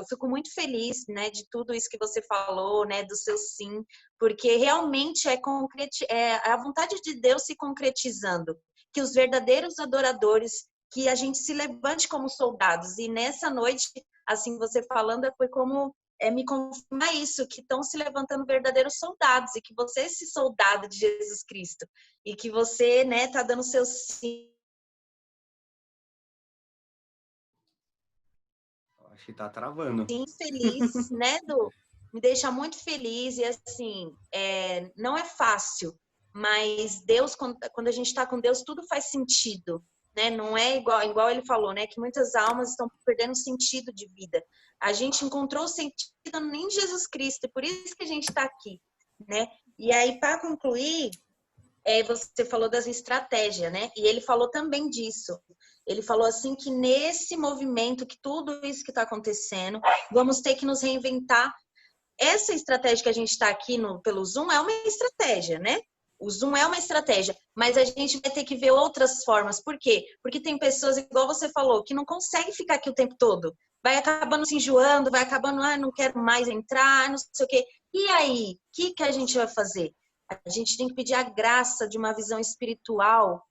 fico muito feliz, né, de tudo isso que você falou, né, do seu sim, porque realmente é a vontade de Deus se concretizando, que os verdadeiros adoradores, que a gente se levante como soldados. E nessa noite, assim, você falando, foi como me confirmar isso, que estão se levantando verdadeiros soldados, e que você é esse soldado de Jesus Cristo, e que você, né, tá dando seu sim. Acho que tá travando. Sim, feliz, né, Du? Me deixa muito feliz, e assim, não é fácil, mas Deus, quando a gente está com Deus, tudo faz sentido, né? Não é igual ele falou, né? Que muitas almas estão perdendo sentido de vida. A gente encontrou o sentido em Jesus Cristo, e por isso que a gente está aqui, né? E aí, para concluir, você falou das estratégias, né? E ele falou também disso. Ele falou assim que nesse movimento, que tudo isso que está acontecendo, vamos ter que nos reinventar. Essa estratégia que a gente está aqui pelo Zoom é uma estratégia, né? O Zoom é uma estratégia, mas a gente vai ter que ver outras formas. Por quê? Porque tem pessoas, igual você falou, que não conseguem ficar aqui o tempo todo. Vai acabando se enjoando, vai acabando, não quero mais entrar, não sei o quê. E aí, o que a gente vai fazer? A gente tem que pedir a graça de uma visão espiritual,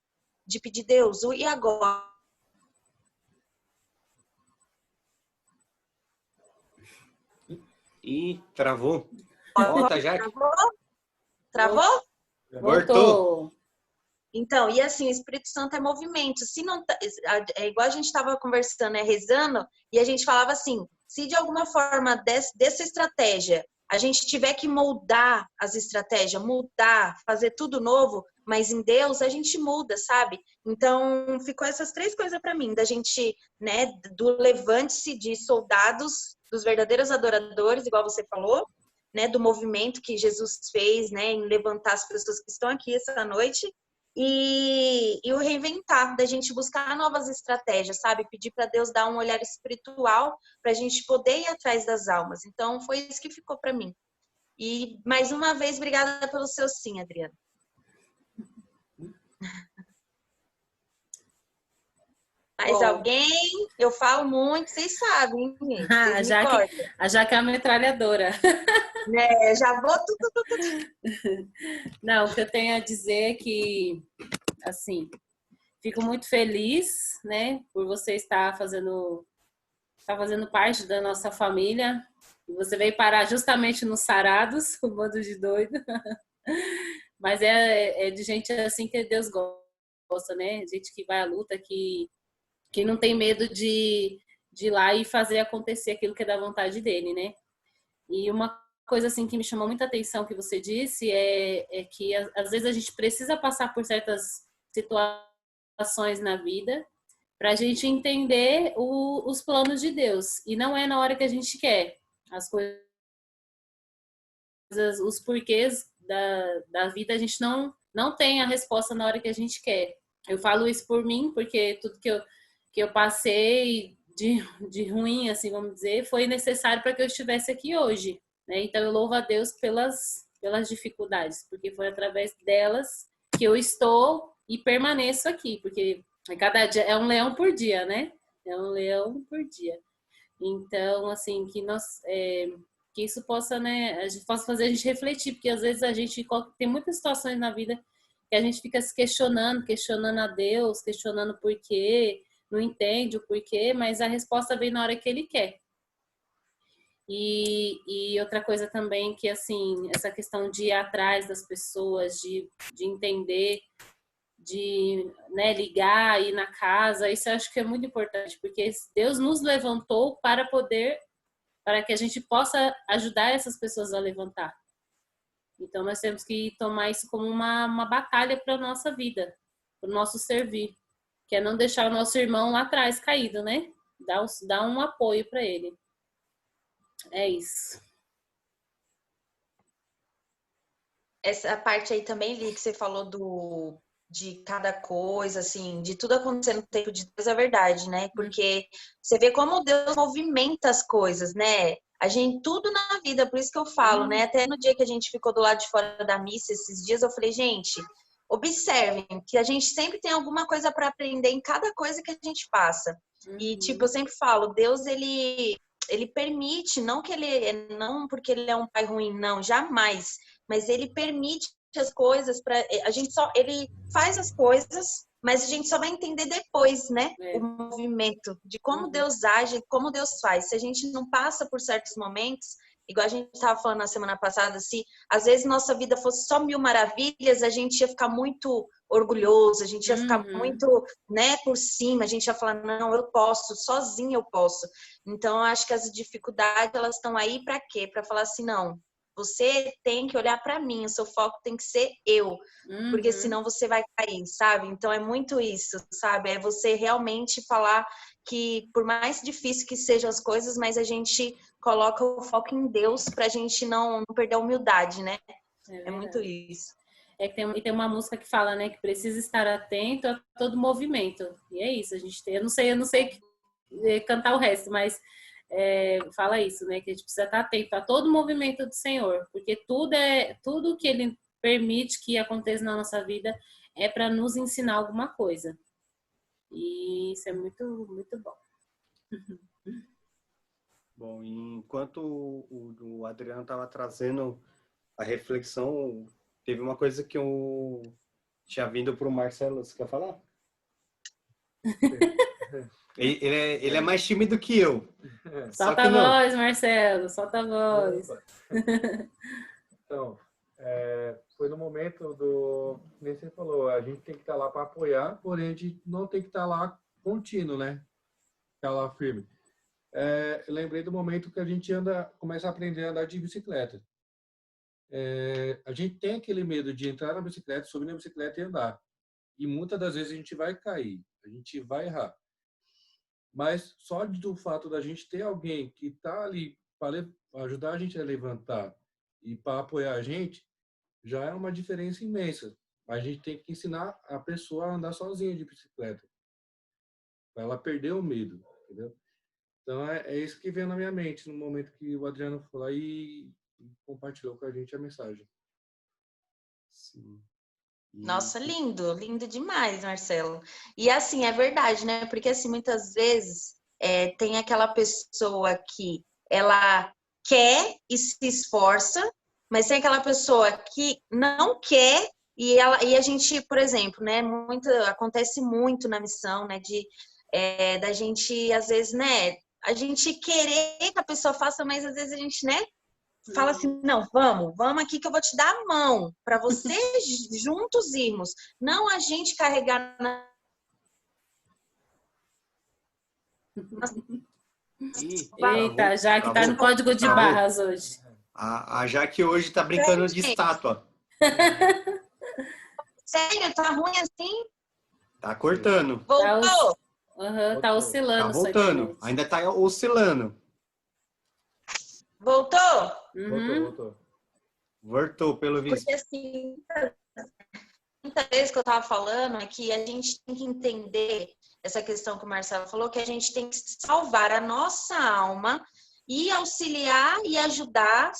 de pedir Deus, e agora? Ih, travou. Volta, Jaque. Travou? Voltou. Então, e assim, o Espírito Santo é movimento. Se não, é igual a gente estava conversando, rezando, e a gente falava assim, se de alguma forma dessa estratégia a gente tiver que moldar as estratégias, mudar, fazer tudo novo, mas em Deus a gente muda, sabe? Então, ficou essas três coisas para mim, da gente, né, do levante-se de soldados, dos verdadeiros adoradores, igual você falou, né, do movimento que Jesus fez, né, em levantar as pessoas que estão aqui essa noite, e o reinventar, da gente buscar novas estratégias, sabe? Pedir para Deus dar um olhar espiritual para a gente poder ir atrás das almas. Então, foi isso que ficou para mim. E, mais uma vez, obrigada pelo seu sim, Adriana. Mais alguém? Eu falo muito, vocês sabem, gente. Vocês me cortam. A Jaque é a metralhadora. Já vou tudo. Não, o que eu tenho a dizer é que, assim, fico muito feliz, né, por você estar fazendo parte da nossa família. Você veio parar justamente nos Sarados, o bando de doido. Mas é de gente assim que Deus gosta, né? Gente que vai à luta, que não tem medo de ir lá e fazer acontecer aquilo que é da vontade dele, né? E uma coisa assim que me chamou muita atenção que você disse é que às vezes a gente precisa passar por certas situações na vida para a gente entender os planos de Deus. E não é na hora que a gente quer. As coisas, os porquês da vida, a gente não tem a resposta na hora que a gente quer. Eu falo isso por mim, porque tudo que eu passei de ruim, assim, vamos dizer, foi necessário para que eu estivesse aqui hoje, né? Então eu louvo a Deus pelas dificuldades, porque foi através delas que eu estou e permaneço aqui, porque cada dia é um leão por dia, né? É um leão por dia. Então, assim, que isso possa, né, possa fazer a gente refletir, porque às vezes a gente tem muitas situações na vida que a gente fica se questionando a Deus, questionando por quê, não entende o porquê, mas a resposta vem na hora que ele quer. E outra coisa também que, assim, essa questão de ir atrás das pessoas, de entender, de, né, ligar, ir na casa, isso eu acho que é muito importante, porque Deus nos levantou para que a gente possa ajudar essas pessoas a levantar. Então nós temos que tomar isso como uma batalha para a nossa vida, para o nosso servir, que é não deixar o nosso irmão lá atrás caído, né? Dar um apoio para ele. É isso. Essa parte aí também, Li, que você falou de cada coisa, assim, de tudo acontecer no tempo de Deus, é verdade, né? Porque você vê como Deus movimenta as coisas, né? A gente, tudo na vida, por isso que eu falo, né? Até no dia que a gente ficou do lado de fora da missa, esses dias, eu falei, gente, observem que a gente sempre tem alguma coisa para aprender em cada coisa que a gente passa. E, tipo, eu sempre falo, Deus, ele permite, não porque ele é um pai ruim, não, jamais. Mas ele permite as coisas para ele faz as coisas, mas a gente só vai entender depois, né? O movimento de como Deus age, como Deus faz. Se a gente não passa por certos momentos, igual a gente estava falando na semana passada, se às vezes nossa vida fosse só 1000 maravilhas, a gente ia ficar muito orgulhoso, a gente ia ficar muito, né, por cima, a gente ia falar, não, eu posso, sozinha eu posso. Então, eu acho que as dificuldades, elas estão aí para quê? Para falar assim, não, você tem que olhar para mim, o seu foco tem que ser eu, porque senão você vai cair, sabe? Então, é muito isso, sabe? É você realmente falar que, por mais difícil que sejam as coisas, mas a gente coloca o foco em Deus pra gente não perder a humildade, né? É muito isso. Tem uma música que fala, né, que precisa estar atento a todo movimento. E é isso, a gente tem. Eu não sei cantar o resto, mas fala isso, né, que a gente precisa estar atento a todo movimento do Senhor, porque tudo que Ele permite que aconteça na nossa vida é para nos ensinar alguma coisa. E isso é muito, muito bom. Bom, enquanto o Adriano estava trazendo a reflexão, teve uma coisa que eu tinha vindo para o Marcelo. Você quer falar? Ele é mais tímido que eu. Solta a voz, Marcelo, solta a voz. Então, foi no momento nem você falou, a gente tem que estar lá para apoiar, porém a gente não tem que estar lá contínuo, né? Estar lá firme. Eu lembrei do momento que a gente começa a aprender a andar de bicicleta. A gente tem aquele medo de entrar na bicicleta, subir na bicicleta e andar. E muitas das vezes a gente vai cair, a gente vai errar. Mas só do fato da gente ter alguém que está ali para ajudar a gente a levantar e para apoiar a gente, já é uma diferença imensa. A gente tem que ensinar a pessoa a andar sozinha de bicicleta, para ela perder o medo, entendeu? Então, é isso que veio na minha mente no momento que o Adriano foi lá e compartilhou com a gente a mensagem. Sim. Nossa, lindo, lindo demais, Marcelo. E assim, é verdade, né? Porque assim, muitas vezes tem aquela pessoa que ela quer e se esforça, mas tem aquela pessoa que não quer e a gente, por exemplo, né? Acontece muito na missão, né? Da gente, às vezes, né? A gente querer que a pessoa faça, mas às vezes a gente, né? Fala assim, não, vamos aqui que eu vou te dar a mão para você juntos irmos, não a gente carregar Eita, Jaque tá no código de barras hoje. A Jaque hoje tá brincando de estátua. Sério, tá ruim assim? Tá cortando. Voltou? Tá oscilando. Tá voltando, ainda tá oscilando. Voltou? Voltou, pelo visto. Porque assim, muitas vezes que eu tava falando é que a gente tem que entender essa questão que o Marcelo falou, que a gente tem que salvar a nossa alma e auxiliar e ajudar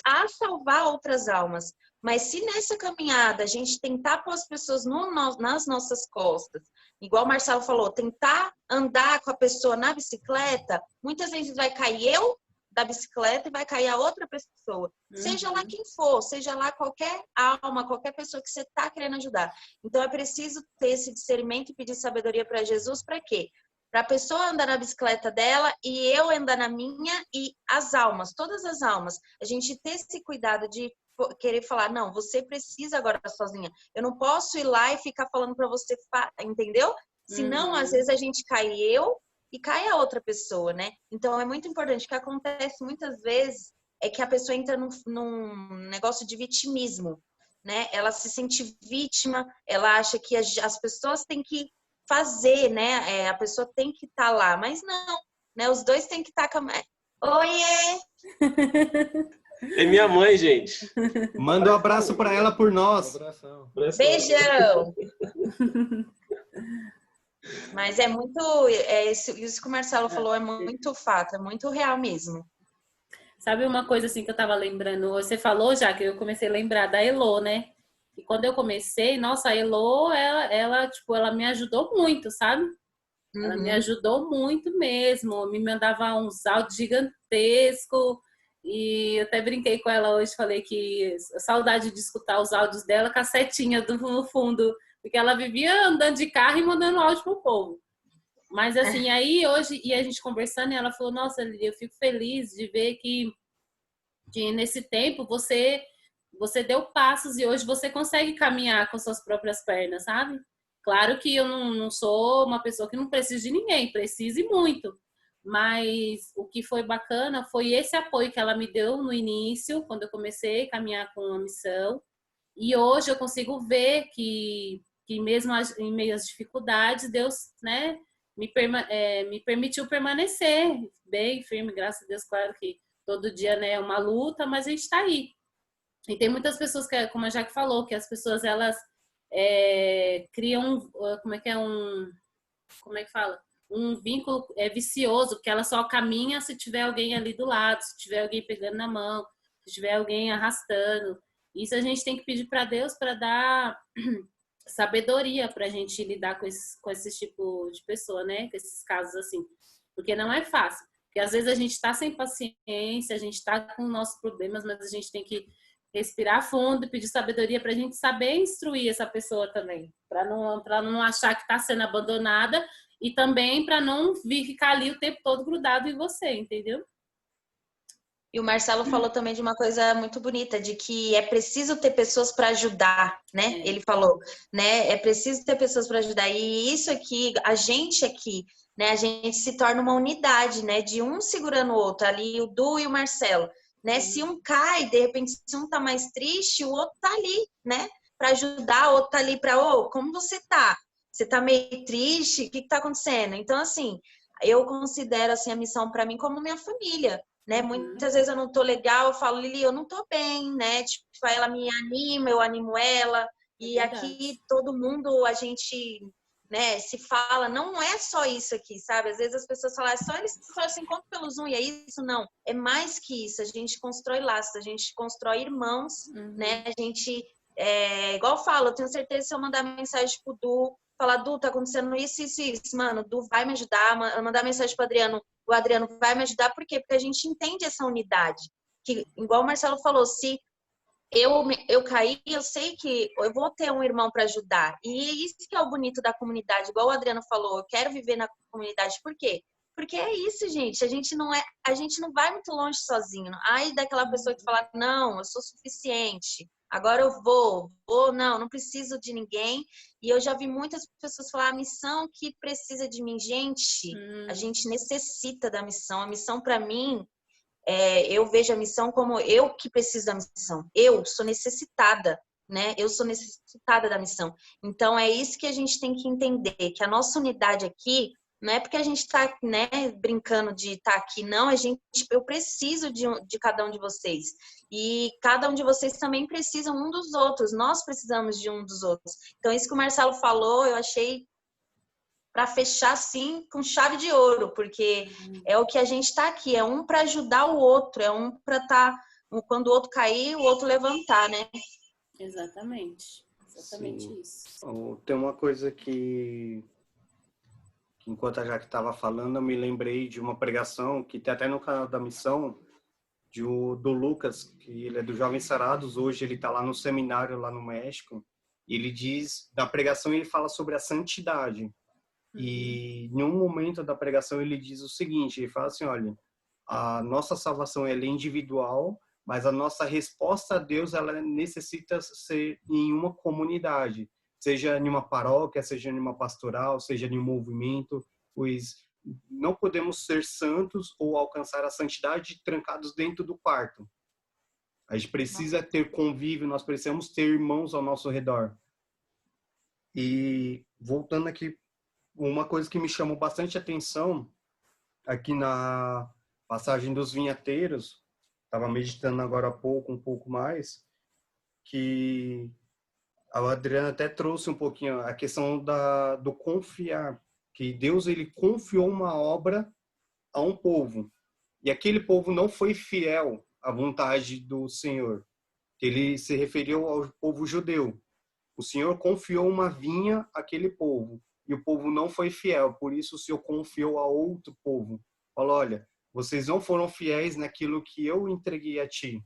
a salvar outras almas. Mas se nessa caminhada a gente tentar pôr as pessoas nas nossas costas, igual o Marcelo falou, tentar andar com a pessoa na bicicleta, muitas vezes vai cair eu da bicicleta e vai cair a outra pessoa. Seja lá quem for, seja lá qualquer alma, qualquer pessoa que você está querendo ajudar. Então é preciso ter esse discernimento e pedir sabedoria para Jesus, para quê? Para a pessoa andar na bicicleta dela e eu andar na minha e as almas, todas as almas. A gente ter esse cuidado de querer falar, não, você precisa agora sozinha. Eu não posso ir lá e ficar falando para você, entendeu? Senão, às vezes, a gente cai e cai a outra pessoa, né? Então, é muito importante. O que acontece muitas vezes é que a pessoa entra num negócio de vitimismo, né? Ela se sente vítima, ela acha que as pessoas têm que fazer, né? A pessoa tem que estar lá, mas não, né? Os dois têm que estar com a... Oiê! É minha mãe, gente. Manda um abraço para ela por nós. Beijão! Mas é muito... isso que o Marcelo falou é muito fato, é muito real mesmo. Sabe uma coisa assim que eu tava lembrando? Você falou já que eu comecei a lembrar da Elô, né? E quando eu comecei, nossa, a Elô, tipo, ela me ajudou muito, sabe? Ela me Uhum. ajudou muito mesmo. Me mandava uns áudios gigantescos. E eu até brinquei com ela hoje, falei que saudade de escutar os áudios dela, cassetinha no fundo, porque ela vivia andando de carro e mandando áudio pro povo. Mas assim, aí hoje, e a gente conversando, e ela falou, nossa, Lili, eu fico feliz de ver que nesse tempo você deu passos e hoje você consegue caminhar com suas próprias pernas, sabe? Claro que eu não sou uma pessoa que não precisa de ninguém, precise muito. Mas o que foi bacana foi esse apoio que ela me deu no início, quando eu comecei a caminhar com a missão. E hoje eu consigo ver que mesmo em meio às dificuldades, Deus, né, me permitiu permanecer bem firme, graças a Deus. Claro que todo dia, né, é uma luta, mas a gente está aí. E tem muitas pessoas que, como a Jaque falou, que as pessoas elas criam, como é que fala? Um vínculo vicioso, porque ela só caminha se tiver alguém ali do lado, se tiver alguém pegando na mão, se tiver alguém arrastando. Isso a gente tem que pedir para Deus para dar sabedoria para a gente lidar com esse tipo de pessoa, né? Com esses casos assim. Porque não é fácil. Porque às vezes a gente está sem paciência, a gente está com nossos problemas, mas a gente tem que respirar fundo e pedir sabedoria para a gente saber instruir essa pessoa também. Para não achar que está sendo abandonada e também para não vir ficar ali o tempo todo grudado em você, entendeu? E o Marcelo falou também de uma coisa muito bonita, de que é preciso ter pessoas para ajudar, né? Ele falou, né? É preciso ter pessoas para ajudar. E isso aqui, a gente aqui, né? A gente se torna uma unidade, né? De um segurando o outro, ali o Du e o Marcelo, né? Se um cai, de repente, se um tá mais triste, o outro tá ali, né? Para ajudar, o outro tá ali para, como você tá? Você tá meio triste? O que tá acontecendo? Então, assim, eu considero assim a missão para mim como minha família, né? Muitas vezes eu não tô legal, eu falo, Lili, eu não tô bem, né? Tipo, ela me anima, eu animo ela. E aqui todo mundo, a gente, né, se fala, não é só isso aqui, sabe? Às vezes as pessoas falam, só eles só se encontram pelo Zoom e é isso, não. É mais que isso, a gente constrói laços, a gente constrói irmãos, né? A gente, igual eu falo, eu tenho certeza que se eu mandar mensagem pro Du, falar, Du, tá acontecendo isso, isso, isso, mano, Du vai me ajudar, mandar mensagem pro Adriano, o Adriano vai me ajudar, por quê? Porque a gente entende essa unidade. Que, igual o Marcelo falou, se eu cair, eu sei que eu vou ter um irmão para ajudar. E isso que é o bonito da comunidade, igual o Adriano falou, eu quero viver na comunidade. Por quê? Porque é isso, gente. A gente não vai muito longe sozinho. Aí daquela pessoa que fala, não, eu sou suficiente. Agora eu vou, não preciso de ninguém. E eu já vi muitas pessoas falar, a missão que precisa de mim, gente, a gente necessita da missão. A missão para mim, eu vejo a missão como eu que preciso da missão. Eu sou necessitada, né? Eu sou necessitada da missão. Então é isso que a gente tem que entender, que a nossa unidade aqui não é porque a gente está, né, brincando de estar aqui, não. Eu preciso de cada um de vocês. E cada um de vocês também precisa um dos outros. Nós precisamos de um dos outros. Então, isso que o Marcelo falou, eu achei para fechar, assim, com chave de ouro. Porque é o que a gente está aqui. É um para ajudar o outro. É um para estar... Quando o outro cair, o outro levantar, né? Exatamente. Exatamente Sim. isso. Tem uma coisa que enquanto a Jaque estava falando, eu me lembrei de uma pregação que tem até no canal da Missão, do Lucas, que ele é do Jovens Sarados, hoje ele está lá no seminário, lá no México, e ele diz, da pregação ele fala sobre a santidade. E em um momento da pregação ele diz o seguinte, ele fala assim, olha, a nossa salvação ela é individual, mas a nossa resposta a Deus ela necessita ser em uma comunidade, seja em uma paróquia, seja em uma pastoral, seja em um movimento, pois não podemos ser santos ou alcançar a santidade trancados dentro do quarto. A gente precisa ter convívio, nós precisamos ter irmãos ao nosso redor. E voltando aqui, uma coisa que me chamou bastante atenção aqui na passagem dos vinhateiros, estava meditando agora há pouco, um pouco mais, que a Adriana até trouxe um pouquinho a questão do confiar, que Deus ele confiou uma obra a um povo. E aquele povo não foi fiel à vontade do Senhor. Ele se referiu ao povo judeu. O Senhor confiou uma vinha àquele povo, e o povo não foi fiel, por isso o Senhor confiou a outro povo. Falou, olha, vocês não foram fiéis naquilo que eu entreguei a ti.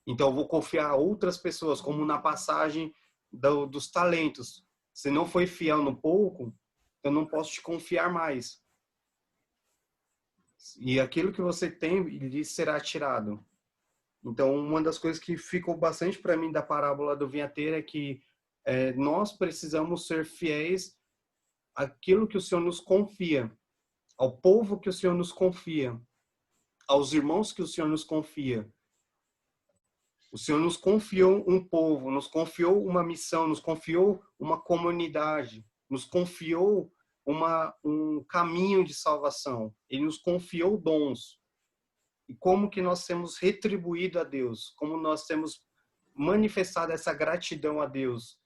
Então eu vou confiar a outras pessoas, como na passagem dos talentos. Se não foi fiel no pouco, eu não posso te confiar mais. E aquilo que você tem, lhe será tirado. Então, uma das coisas que ficou bastante para mim da parábola do vinhateiro é que nós precisamos ser fiéis àquilo que o Senhor nos confia, ao povo que o Senhor nos confia, aos irmãos que o Senhor nos confia. O Senhor nos confiou um povo, nos confiou uma missão, nos confiou uma comunidade, nos confiou um caminho de salvação. Ele nos confiou dons. E como que nós temos retribuído a Deus? Como nós temos manifestado essa gratidão a Deus?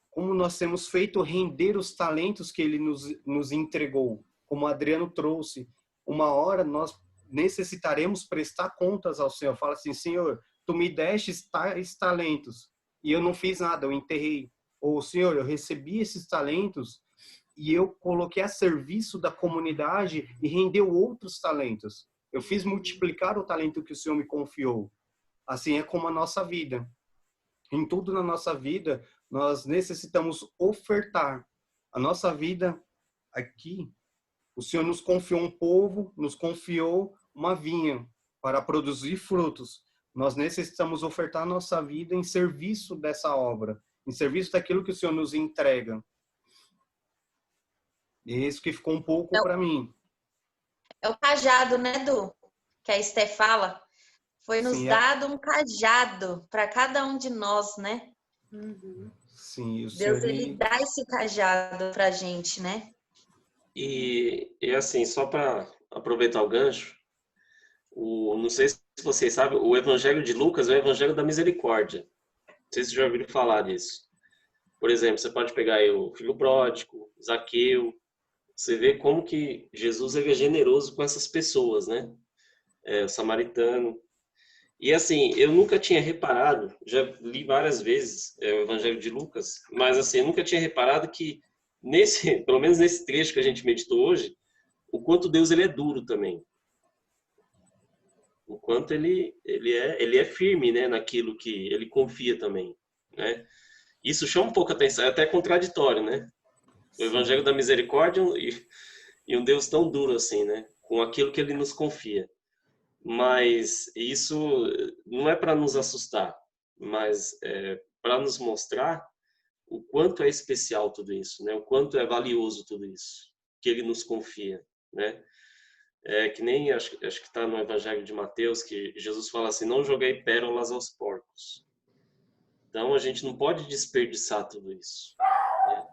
Como nós temos feito render os talentos que Ele nos entregou? Como o Adriano trouxe, uma hora nós necessitaremos prestar contas ao Senhor. Fala assim, Senhor, Tu me deste tais talentos e eu não fiz nada, eu enterrei. Ou, Senhor, eu recebi esses talentos e eu coloquei a serviço da comunidade e rendeu outros talentos. Eu fiz multiplicar o talento que o Senhor me confiou. Assim é como a nossa vida. Em tudo na nossa vida, nós necessitamos ofertar. A nossa vida aqui, o Senhor nos confiou um povo, nos confiou uma vinha para produzir frutos. Nós necessitamos ofertar a nossa vida em serviço dessa obra, em serviço daquilo que o Senhor nos entrega. E é isso que ficou um pouco para mim. É o cajado, né, Du? Que a Esté fala. Foi nos dado um cajado para cada um de nós, né? Uhum. Sim, Deus, ele dá esse cajado pra gente, né? E assim, só para aproveitar o gancho, não sei se vocês sabem, o Evangelho de Lucas é o Evangelho da Misericórdia. Não sei se vocês já ouviram falar disso. Por exemplo, você pode pegar aí o filho pródigo, Zaqueu. Você vê como que Jesus é generoso com essas pessoas, né? O samaritano. E assim, eu nunca tinha reparado, já li várias vezes o Evangelho de Lucas, mas assim, eu nunca tinha reparado que pelo menos nesse trecho que a gente meditou hoje, o quanto Deus ele é duro também. O quanto ele é firme, né, naquilo que ele confia também, né? Isso chama um pouco a atenção, é até contraditório, né? O Evangelho da Misericórdia e um Deus tão duro assim, né? Com aquilo que ele nos confia. Mas isso não é para nos assustar, mas é para nos mostrar o quanto é especial tudo isso, né? O quanto é valioso tudo isso que ele nos confia, né? Que nem acho que está no Evangelho de Mateus que Jesus fala assim: não joguei pérolas aos porcos. Então a gente não pode desperdiçar tudo isso, né?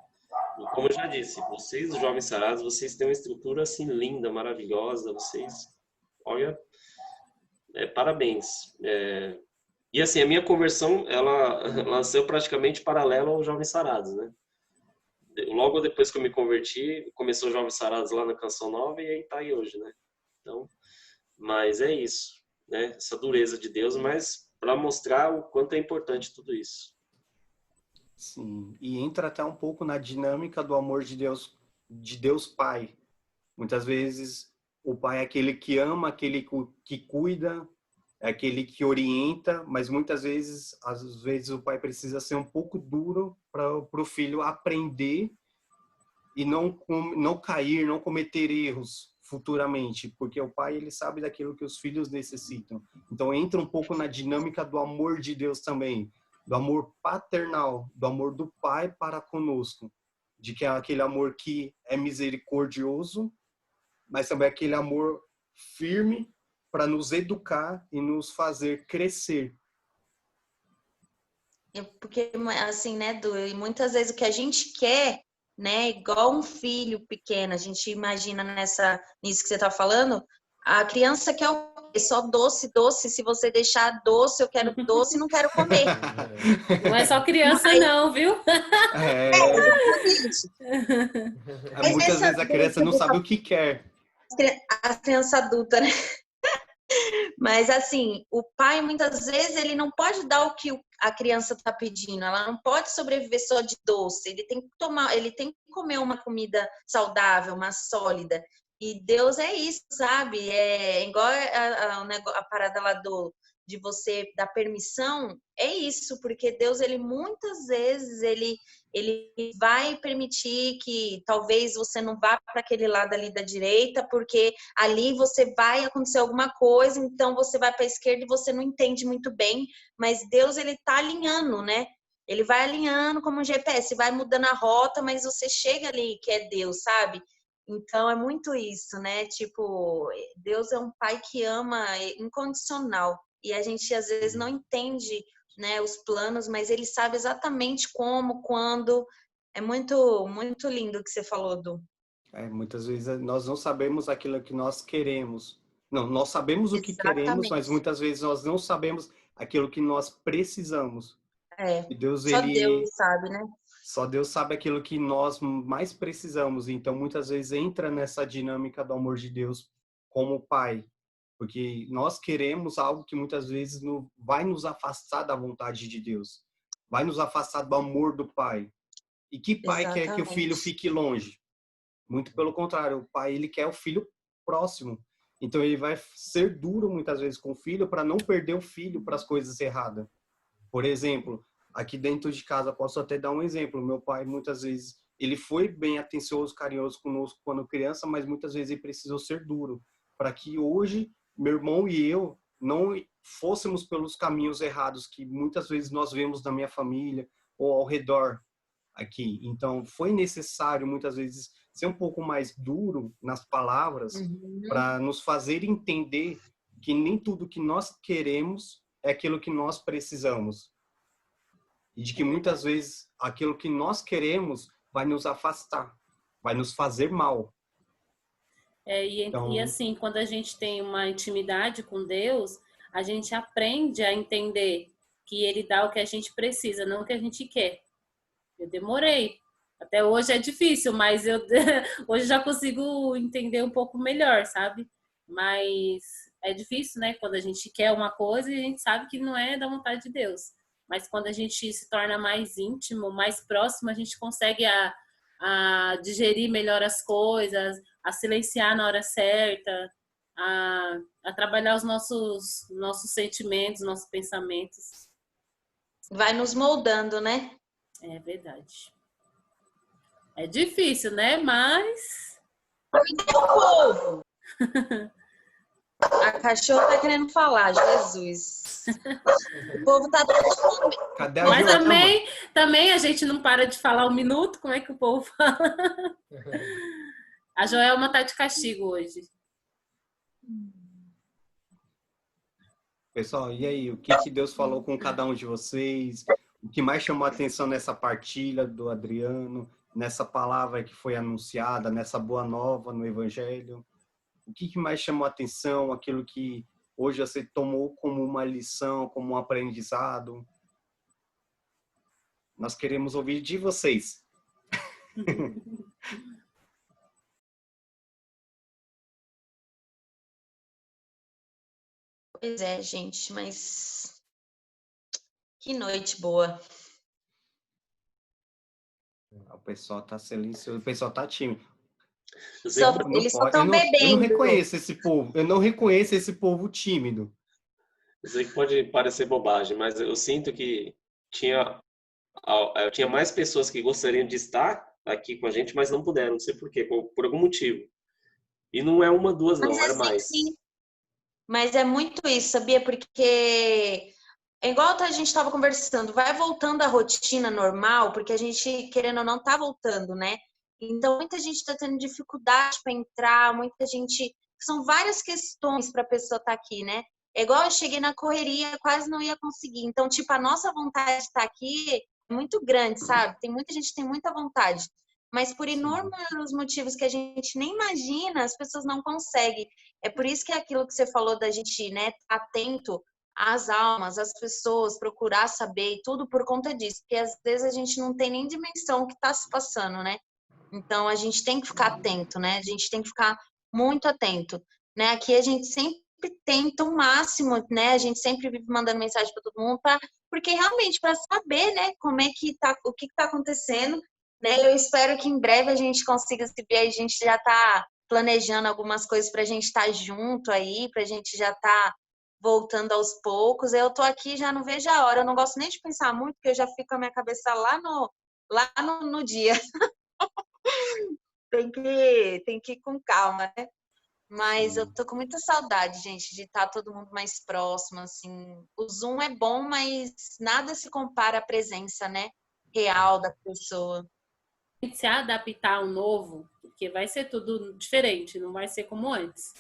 E como eu já disse, vocês, os jovens sarados, vocês têm uma estrutura assim linda, maravilhosa. Vocês, olha, parabéns. E assim, a minha conversão, ela nasceu praticamente paralela aos Jovens Sarados, né? Logo depois que eu me converti, começou os Jovens Sarados lá na Canção Nova e aí tá aí hoje, né? Então, mas é isso, né? Essa dureza de Deus, mas para mostrar o quanto é importante tudo isso. Sim, e entra até um pouco na dinâmica do amor de Deus Pai. Muitas vezes o pai é aquele que ama, aquele que cuida, é aquele que orienta, mas muitas vezes, às vezes o pai precisa ser um pouco duro para o filho aprender e não cair, não cometer erros futuramente, porque o pai ele sabe daquilo que os filhos necessitam. Então entra um pouco na dinâmica do amor de Deus também, do amor paternal, do amor do pai para conosco, de que é aquele amor que é misericordioso, mas também aquele amor firme para nos educar e nos fazer crescer. Porque, assim, né, Du, e muitas vezes o que a gente quer, né, igual um filho pequeno, a gente imagina nisso que você tá falando, a criança quer o quê? Só doce, doce, se você deixar doce, eu quero doce e não quero comer. Não é só criança não, viu? Exatamente. Muitas vezes a criança não sabe o que quer. as crianças adultas, né? Mas assim, o pai muitas vezes ele não pode dar o que a criança está pedindo. Ela não pode sobreviver só de doce. Ele tem que tomar, ele tem que comer uma comida saudável, uma sólida. E Deus é isso, sabe? É igual a parada lá de você dar permissão, é isso, porque Deus, ele muitas vezes, ele vai permitir que talvez você não vá para aquele lado ali da direita, porque ali você vai acontecer alguma coisa, então você vai para a esquerda e você não entende muito bem, mas Deus, ele tá alinhando, né? Ele vai alinhando como um GPS, vai mudando a rota, mas você chega ali que é Deus, sabe? Então é muito isso, né? Tipo, Deus é um pai que ama incondicional. E a gente às vezes não entende, né, os planos, mas ele sabe exatamente como, quando. É muito, muito lindo o que você falou, Du. Muitas vezes nós não sabemos aquilo que nós queremos. Não, nós sabemos o que queremos, mas Exatamente. muitas vezes nós não sabemos aquilo que nós precisamos. E Deus, Só Deus sabe, né? só Deus sabe aquilo que nós mais precisamos. Então, muitas vezes entra nessa dinâmica do amor de Deus como pai. Porque nós queremos algo que muitas vezes vai nos afastar da vontade de Deus. Vai nos afastar do amor do pai. E que pai quer que o filho Exatamente. fique longe? Muito pelo contrário, o pai, ele quer o filho próximo. Então, ele vai ser duro muitas vezes com o filho para não perder o filho para as coisas erradas. Por exemplo, aqui dentro de casa, posso até dar um exemplo. Meu pai, muitas vezes, ele foi bem atencioso, carinhoso conosco quando criança, mas muitas vezes ele precisou ser duro para que hoje meu irmão e eu não fôssemos pelos caminhos errados que muitas vezes nós vemos na minha família ou ao redor aqui. Então, foi necessário muitas vezes ser um pouco mais duro nas palavras para nos fazer entender que nem tudo que nós queremos é aquilo que nós precisamos. E de que muitas vezes aquilo que nós queremos vai nos afastar, vai nos fazer mal. Então, E assim, quando a gente tem uma intimidade com Deus, a gente aprende a entender que Ele dá o que a gente precisa, não o que a gente quer. Eu demorei. Até hoje é difícil, mas eu hoje já consigo entender um pouco melhor, sabe? Mas é difícil, né? Quando a gente quer uma coisa e a gente sabe que não é da vontade de Deus. Mas quando a gente se torna mais íntimo, mais próximo, a gente consegue a digerir melhor as coisas, a silenciar na hora certa, a trabalhar os nossos sentimentos, nossos pensamentos. Vai nos moldando, né? É verdade. É difícil, né? Mas... O povo! A cachorra tá querendo falar, Jesus. O povo tá... cadê a Mas Joelma? também a gente não para de falar um minuto, como é que o povo fala? A Joelma tá de castigo hoje. Pessoal, e aí? O que Deus falou com cada um de vocês? O que mais chamou a atenção nessa partilha do Adriano, nessa palavra que foi anunciada, nessa boa nova no Evangelho? O que mais chamou a atenção? Aquilo que hoje você tomou como uma lição, como um aprendizado? Nós queremos ouvir de vocês. Pois é, gente, mas que noite boa. O pessoal tá silencioso, o pessoal tá tímido. Eles só estão Eu não bebendo. reconheço esse povo. Eu não reconheço esse povo tímido. Eu sei que pode parecer bobagem, mas eu sinto que eu tinha mais pessoas que gostariam de estar aqui com a gente, mas não puderam, não sei por quê, por algum motivo. E não é uma, duas, não, era mais. Mas é muito isso, sabia? Porque é igual a gente estava conversando, vai voltando à rotina normal, porque a gente, querendo ou não, tá voltando, né? Então, muita gente está tendo dificuldade para entrar, muita gente... São várias questões para a pessoa estar aqui, né? É igual eu cheguei na correria, quase não ia conseguir. Então, tipo, a nossa vontade de estar aqui é muito grande, sabe? Tem muita gente que tem muita vontade. Mas por inúmeros motivos que a gente nem imagina, as pessoas não conseguem. É por isso que é aquilo que você falou da gente, né, estar atento às almas, às pessoas, procurar saber e tudo por conta disso. Porque às vezes a gente não tem nem dimensão do que está se passando, né? Então a gente tem que ficar atento, né? A gente tem que ficar muito atento, né? Aqui a gente sempre tenta o máximo, né? A gente sempre vive mandando mensagem para todo mundo, porque realmente para saber, né, como é que tá, o que está acontecendo, né? Eu espero que em breve a gente consiga se ver, a gente já está planejando algumas coisas para a gente estar junto aí, para a gente já estar voltando aos poucos. Eu tô aqui já não vejo a hora, eu não gosto nem de pensar muito, porque eu já fico com a minha cabeça lá no dia. Tem que ir com calma, né? Mas eu Sim. tô com muita saudade, gente, de estar todo mundo mais próximo, assim. O Zoom é bom, mas nada se compara à presença, né? Real da pessoa. Tem que se adaptar ao novo, porque vai ser tudo diferente, não vai ser como antes.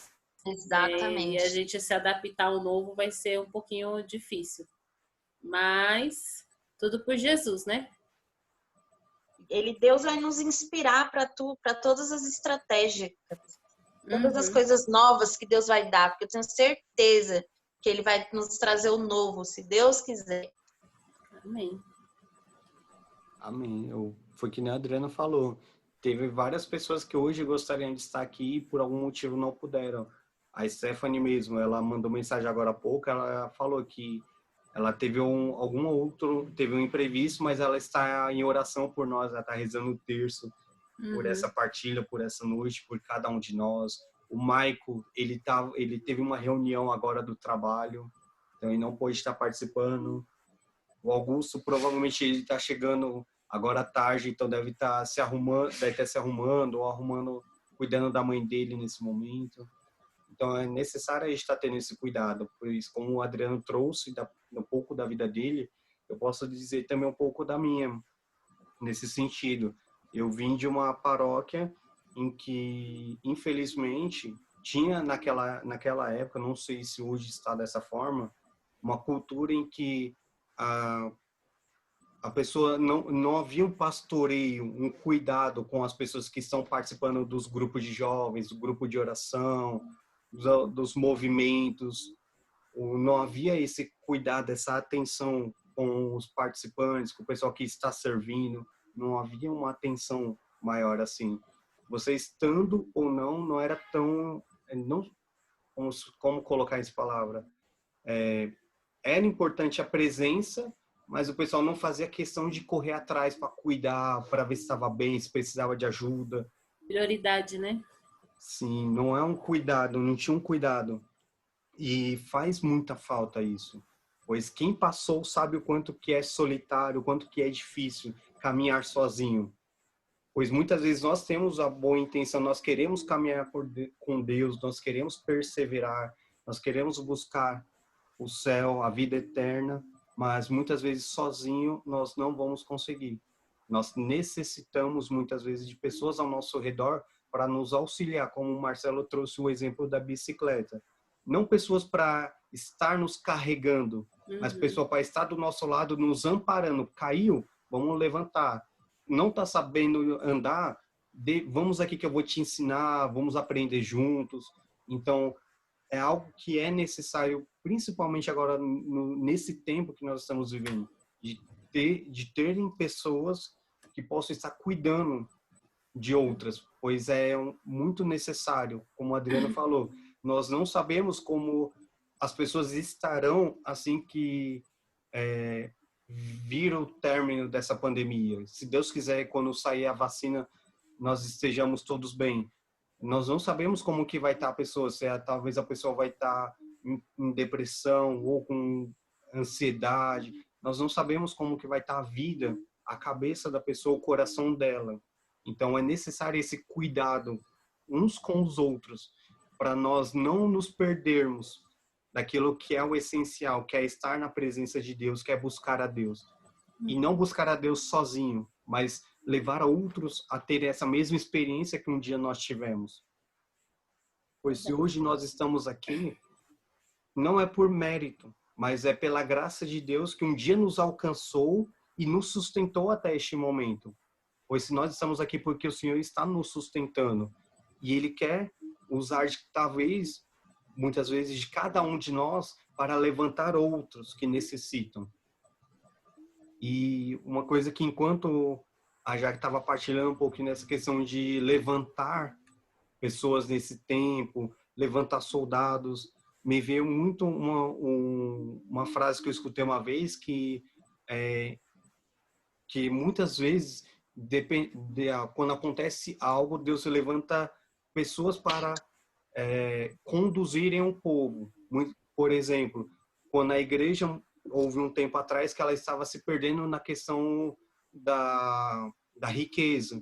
E a Exatamente. gente se adaptar ao novo vai ser um pouquinho difícil. Mas tudo por Jesus, né? Deus vai nos inspirar para todas as estratégias, todas as Uhum. coisas novas que Deus vai dar, porque eu tenho certeza que Ele vai nos trazer o novo, se Deus quiser. Amém. Amém. Foi que nem a Adriana falou. Teve várias pessoas que hoje gostariam de estar aqui e por algum motivo não puderam. A Stephanie mesmo, ela mandou mensagem agora há pouco, ela falou que ela teve teve um imprevisto, mas ela está em oração por nós, ela está rezando o terço por Uhum. essa partilha, por essa noite, por cada um de nós. O Maico, ele teve uma reunião agora do trabalho, então ele não pôde estar participando. O Augusto provavelmente ele está chegando agora à tarde, então deve estar se arrumando ou arrumando, cuidando da mãe dele nesse momento. Então é necessário a gente estar tendo esse cuidado, pois como o Adriano trouxe um pouco da vida dele, eu posso dizer também um pouco da minha, nesse sentido. Eu vim de uma paróquia em que, infelizmente, tinha naquela época, não sei se hoje está dessa forma, uma cultura em que a pessoa não havia um pastoreio, um cuidado com as pessoas que estão participando dos grupos de jovens, do grupo de oração, dos movimentos. Não havia esse cuidado, essa atenção com os participantes, com o pessoal que está servindo. Não havia uma atenção maior assim. Você estando ou não, não era tão, não, como colocar essa palavra? Era importante a presença, mas o pessoal não fazia questão de correr atrás para cuidar, para ver se estava bem, se precisava de ajuda. Prioridade, né? Sim, não é um cuidado, não tinha um cuidado. E faz muita falta isso, pois quem passou sabe o quanto que é solitário, o quanto que é difícil caminhar sozinho. Pois muitas vezes nós temos a boa intenção, nós queremos caminhar com Deus, nós queremos perseverar, nós queremos buscar o céu, a vida eterna, mas muitas vezes sozinho nós não vamos conseguir. Nós necessitamos muitas vezes de pessoas ao nosso redor para nos auxiliar, como o Marcelo trouxe o exemplo da bicicleta. Não pessoas para estar nos carregando, mas pessoas para estar do nosso lado, nos amparando. Caiu? Vamos levantar. Não está sabendo andar? Vamos aqui que eu vou te ensinar, vamos aprender juntos. Então, é algo que é necessário, principalmente agora nesse tempo que nós estamos vivendo, de terem pessoas que possam estar cuidando de outras, pois é muito necessário, como a Adriana falou. Nós não sabemos como as pessoas estarão assim que vir o término dessa pandemia. Se Deus quiser, quando sair a vacina, nós estejamos todos bem. Nós não sabemos como que vai estar a pessoa, talvez a pessoa vai estar em depressão ou com ansiedade. Nós não sabemos como que vai estar a vida, a cabeça da pessoa, o coração dela. Então é necessário esse cuidado uns com os outros para nós não nos perdermos daquilo que é o essencial, que é estar na presença de Deus, que é buscar a Deus. E não buscar a Deus sozinho, mas levar outros a ter essa mesma experiência que um dia nós tivemos. Pois se hoje nós estamos aqui, não é por mérito, mas é pela graça de Deus que um dia nos alcançou e nos sustentou até este momento. Pois se nós estamos aqui porque o Senhor está nos sustentando e Ele quer usar talvez, muitas vezes, de cada um de nós para levantar outros que necessitam. E uma coisa que enquanto a Jaque estava partilhando um pouquinho nessa questão de levantar pessoas nesse tempo, levantar soldados. Me veio muito uma frase que eu escutei uma vez que muitas vezes, quando acontece algo, Deus levanta pessoas para conduzirem um povo. Por exemplo, quando a igreja, houve um tempo atrás que ela estava se perdendo na questão da riqueza.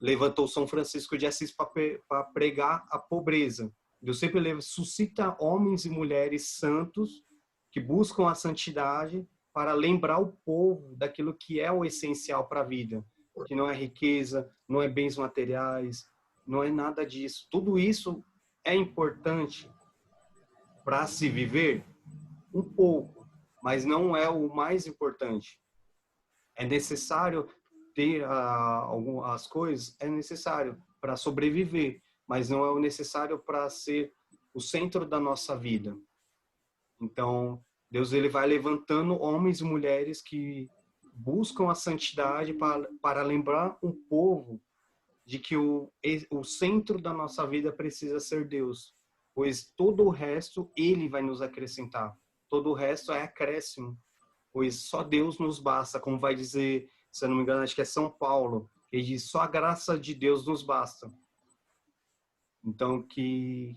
Levantou São Francisco de Assis para pregar a pobreza. Deus sempre suscita homens e mulheres santos que buscam a santidade para lembrar o povo daquilo que é o essencial para a vida, que não é riqueza, não é bens materiais, não é nada disso. Tudo isso é importante para se viver um pouco, mas não é o mais importante. É necessário ter algumas coisas, é necessário para sobreviver, mas não é o necessário para ser o centro da nossa vida. Então, Deus ele vai levantando homens e mulheres que buscam a santidade para lembrar um povo de que o centro da nossa vida precisa ser Deus, pois todo o resto ele vai nos acrescentar. Todo o resto é acréscimo, pois só Deus nos basta, como vai dizer, se eu não me engano, acho que é São Paulo, ele diz, só a graça de Deus nos basta. Então, que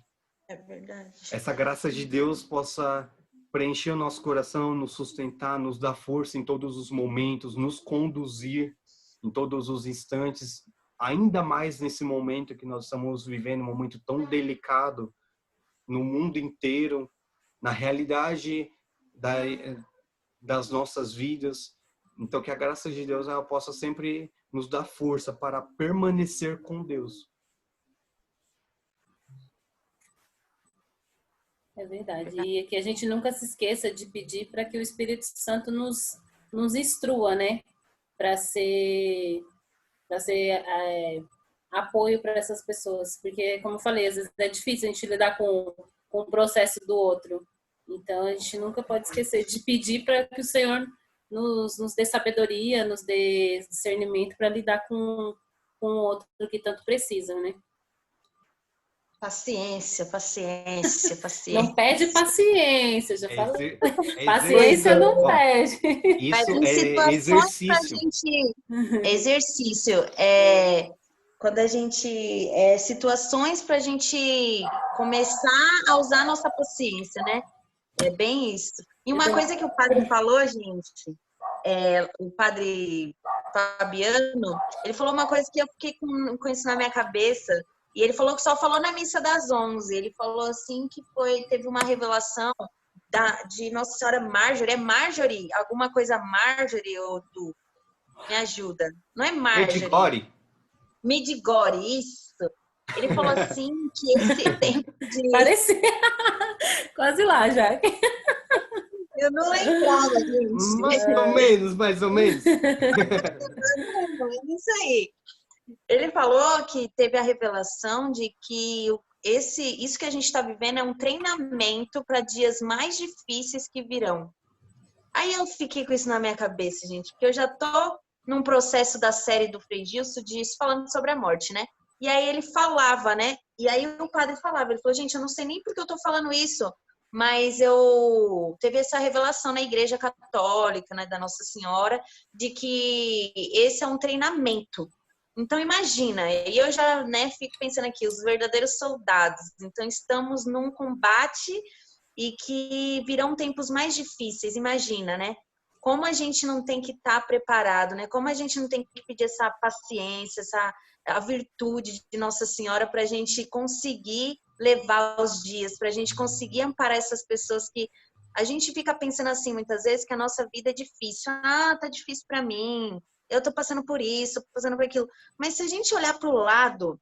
É verdade. essa graça de Deus possa preencher o nosso coração, nos sustentar, nos dar força em todos os momentos, nos conduzir em todos os instantes, ainda mais nesse momento que nós estamos vivendo, um momento tão delicado no mundo inteiro, na realidade das nossas vidas. Então, que a graça de Deus ela possa sempre nos dar força para permanecer com Deus. É verdade. E que a gente nunca se esqueça de pedir para que o Espírito Santo nos instrua, né? Para ser apoio para essas pessoas. Porque, como eu falei, às vezes é difícil a gente lidar com o processo do outro. Então, a gente nunca pode esquecer de pedir para que o Senhor nos dê sabedoria, nos dê discernimento para lidar com o outro que tanto precisam, né? Paciência. Não pede paciência, já falei. Paciência não pede. Mas Isso em é situações exercício. Exercício. Quando a gente... situações para a gente começar a usar a nossa paciência, né? É bem isso. E uma coisa que o padre falou, gente, o padre Fabiano, ele falou uma coisa que eu fiquei com isso na minha cabeça, e ele falou que só falou na missa das 11. Ele falou assim que teve uma revelação de Nossa Senhora Marjorie. É Marjorie? Alguma coisa Marjorie, ou Du? Me ajuda. Não é Marjorie. Midgore, isso. Ele falou assim que esse tempo de... Parecia. Quase lá, já. Eu não lembrava, gente. Mais ou menos. Isso aí. Ele falou que teve a revelação de que isso que a gente está vivendo é um treinamento para dias mais difíceis que virão. Aí eu fiquei com isso na minha cabeça, gente, porque eu já tô num processo da série do Frei Gilson falando sobre a morte, né? E aí ele falava, né? E aí o padre falava, ele falou, gente, eu não sei nem por que eu tô falando isso, mas teve essa revelação na Igreja Católica, né, da Nossa Senhora, de que esse é um treinamento. Então, imagina, e eu já fico pensando aqui, os verdadeiros soldados. Então, estamos num combate e que virão tempos mais difíceis, imagina, né? Como a gente não tem que estar preparado, né? Como a gente não tem que pedir essa paciência, a virtude de Nossa Senhora para a gente conseguir levar os dias, para a gente conseguir amparar essas pessoas que a gente fica pensando assim, muitas vezes, que a nossa vida é difícil. Tá difícil para mim. Eu tô passando por isso, passando por aquilo. Mas se a gente olhar para o lado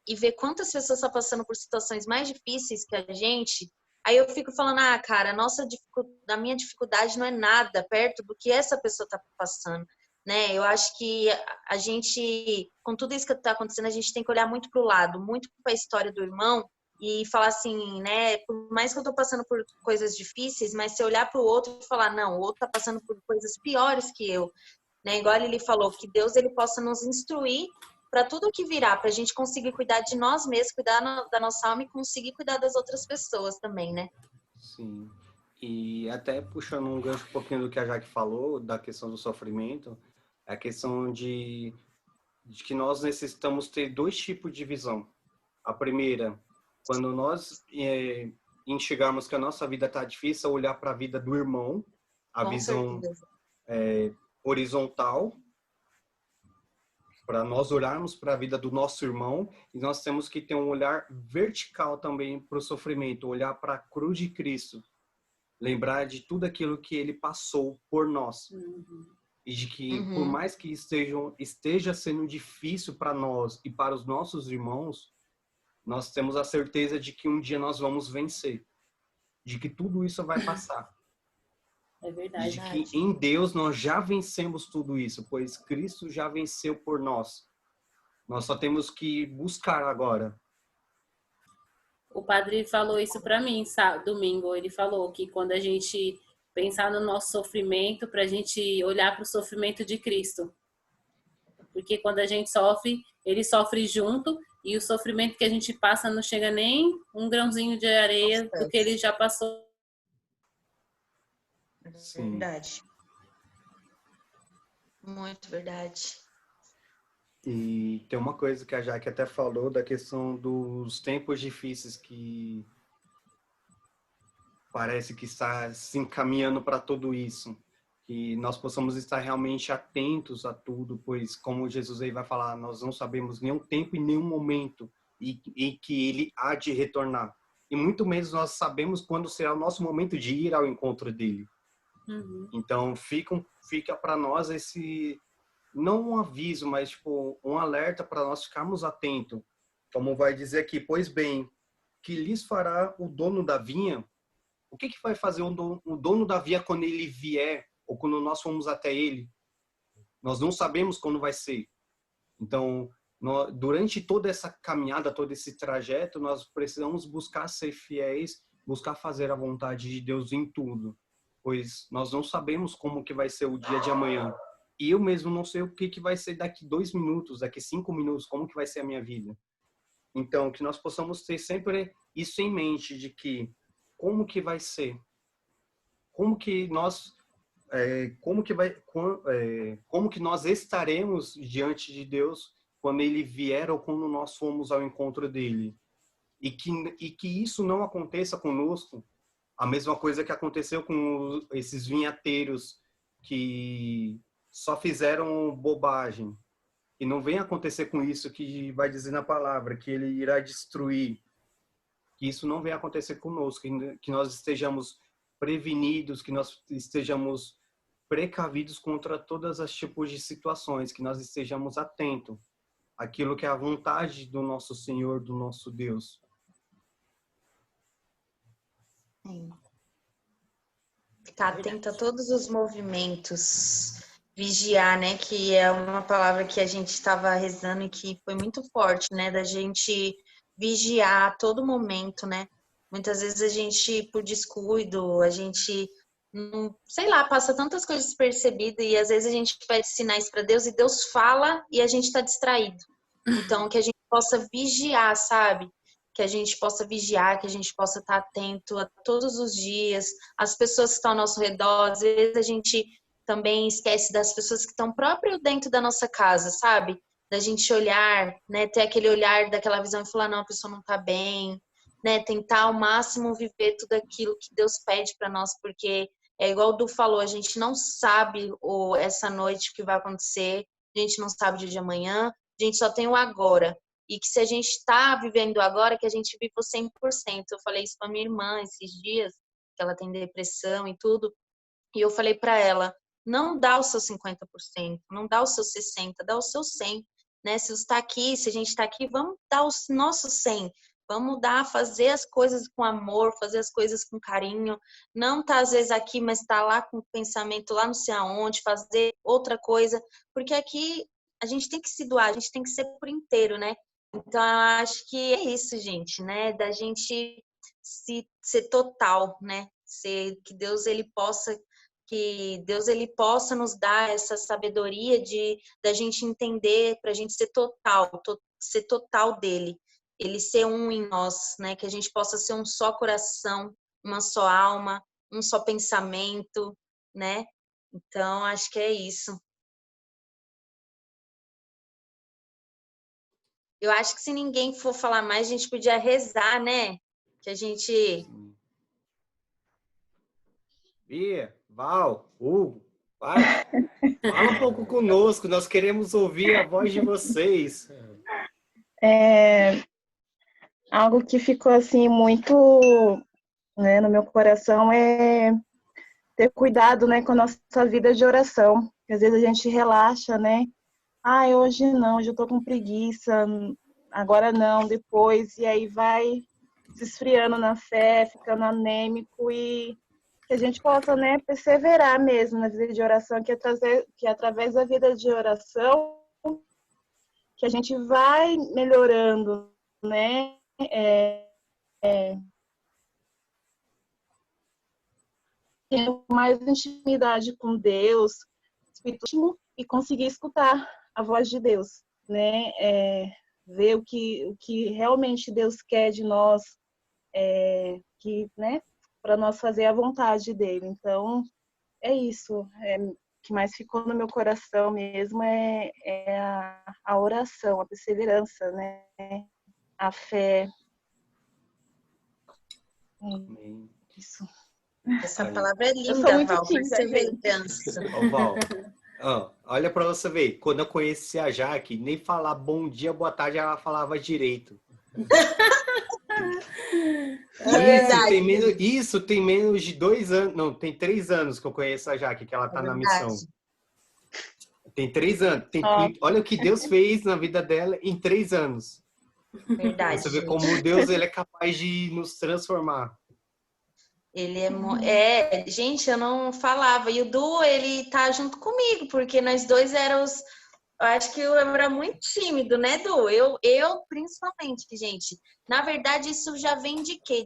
e ver quantas pessoas estão passando por situações mais difíceis que a gente, aí eu fico falando, cara, a minha dificuldade não é nada perto do que essa pessoa tá passando, né? Eu acho que a gente, com tudo isso que tá acontecendo, a gente tem que olhar muito para o lado, muito para a história do irmão e falar assim, né? Por mais que eu tô passando por coisas difíceis, mas se eu olhar para o outro e falar, não, o outro tá passando por coisas piores que eu, né? Igual ele falou, que Deus ele possa nos instruir para tudo que virá, para a gente conseguir cuidar de nós mesmos, cuidar da nossa alma e conseguir cuidar das outras pessoas também, né? Sim. E até puxando um gancho um pouquinho do que a Jaque falou, da questão do sofrimento, é a questão de que nós necessitamos ter dois tipos de visão. A primeira, quando nós enxergarmos que a nossa vida está difícil, olhar para a vida do irmão, a Com visão certeza. horizontal, para nós olharmos para a vida do nosso irmão, e nós temos que ter um olhar vertical também para o sofrimento, olhar para a cruz de Cristo, lembrar de tudo aquilo que ele passou por nós. E de que, por mais que esteja sendo difícil para nós e para os nossos irmãos, nós temos a certeza de que um dia nós vamos vencer. De que tudo isso vai passar. É verdade. De que em Deus nós já vencemos tudo isso, pois Cristo já venceu por nós. Nós só temos que buscar agora. O padre falou isso para mim, domingo. Ele falou que quando a gente pensar no nosso sofrimento, para a gente olhar para o sofrimento de Cristo. Porque quando a gente sofre, ele sofre junto, e o sofrimento que a gente passa não chega nem um grãozinho de areia do que ele já passou. Sim. Verdade. Muito verdade. E tem uma coisa que a Jaque até falou da questão dos tempos difíceis que parece que está se encaminhando para tudo isso. Que nós possamos estar realmente atentos a tudo, pois, como Jesus aí vai falar, nós não sabemos nenhum tempo e nenhum momento em que ele há de retornar. E muito menos nós sabemos quando será o nosso momento de ir ao encontro dele. Então, fica para nós esse, não um aviso, mas tipo, um alerta para nós ficarmos atentos. Como vai dizer aqui, pois bem, que lhes fará o dono da vinha? O que vai fazer o dono da vinha quando ele vier, ou quando nós formos até ele? Nós não sabemos quando vai ser. Então, durante toda essa caminhada, todo esse trajeto, nós precisamos buscar ser fiéis, buscar fazer a vontade de Deus em tudo. Pois nós não sabemos como que vai ser o dia de amanhã. E eu mesmo não sei o que vai ser daqui 2 minutos, daqui 5 minutos, como que vai ser a minha vida. Então, que nós possamos ter sempre isso em mente, de que como que vai ser, como que nós como que nós estaremos diante de Deus quando ele vier ou quando nós formos ao encontro dele, e que isso não aconteça conosco a mesma coisa que aconteceu com esses vinhateiros que só fizeram bobagem, e não vem acontecer com isso que vai dizer na palavra que ele irá destruir, que isso não venha acontecer conosco, que nós estejamos prevenidos, que nós estejamos precavidos contra todas as tipos de situações, que nós estejamos atentos àquilo que é a vontade do nosso Senhor, do nosso Deus. Sim. Ficar atento a todos os movimentos, vigiar, né? Que é uma palavra que a gente estava rezando e que foi muito forte, né? Da gente vigiar a todo momento, né? Muitas vezes a gente, por descuido, a gente, não, sei lá, passa tantas coisas despercebidas e às vezes a gente pede sinais para Deus e Deus fala e a gente está distraído. Então, que a gente possa vigiar, sabe? Que a gente possa vigiar, que a gente possa estar atento a todos os dias, as pessoas que estão ao nosso redor. Às vezes a gente também esquece das pessoas que estão próprio dentro da nossa casa, sabe? Da gente olhar, né? Ter aquele olhar daquela visão e falar, não, a pessoa não está bem, né? Tentar ao máximo viver tudo aquilo que Deus pede para nós, porque é igual o Du falou, a gente não sabe essa noite o que vai acontecer, a gente não sabe o dia de amanhã, a gente só tem o agora. E que se a gente está vivendo agora, que a gente viva o 100%. Eu falei isso para minha irmã esses dias, que ela tem depressão e tudo, e eu falei para ela, não dá o seu 50%, não dá o seu 60%, dá o seu 100%, né? Se você está aqui, se a gente está aqui, vamos dar o nosso 100%. Vamos fazer as coisas com amor, fazer as coisas com carinho. Não tá às vezes aqui, mas tá lá com o pensamento lá não sei aonde, fazer outra coisa. Porque aqui a gente tem que se doar, a gente tem que ser por inteiro, né? Então, eu acho que é isso, gente, né? Da gente ser total, né? Que Deus, ele possa que Deus ele possa nos dar essa sabedoria da gente entender, para a gente ser total dele, ele ser um em nós, né? Que a gente possa ser um só coração, uma só alma, um só pensamento, né? Então, acho que é isso. Eu acho que se ninguém for falar mais, a gente podia rezar, né? Que a gente... Bia, Val, Hugo, vai. Fala um pouco conosco, nós queremos ouvir a voz de vocês. Algo que ficou assim muito, né, no meu coração é ter cuidado, né, com a nossa vida de oração. Às vezes a gente relaxa, né? Hoje não, hoje eu tô com preguiça, agora não, depois, e aí vai se esfriando na fé, ficando anêmico, e que a gente possa, né, perseverar mesmo na vida de oração, que através da vida de oração que a gente vai melhorando, né? Tendo mais intimidade com Deus, Espírito, e conseguir escutar a voz de Deus, né? Ver o que realmente Deus quer de nós, né? Para nós fazer a vontade dele. Então, é isso. O que mais ficou no meu coração mesmo é a oração, a perseverança, né? A fé. Amém. Isso. Essa palavra é Eu sou linda, muito Val, tímida, perseverança. Ô, Val, olha pra você ver, quando eu conheci a Jaque, nem falar bom dia, boa tarde, ela falava direito. Isso tem menos de 2 anos, não, tem 3 anos que eu conheço a Jaque, que ela tá na missão. Tem 3 anos. Olha o que Deus fez na vida dela em 3 anos. Verdade. Você vê como Deus ele é capaz de nos transformar. Ele gente, eu não falava. E o Du, ele tá junto comigo, porque nós dois éramos. Eu acho que eu era muito tímido, né, Du? Eu principalmente, gente. Na verdade, isso já vem de quê?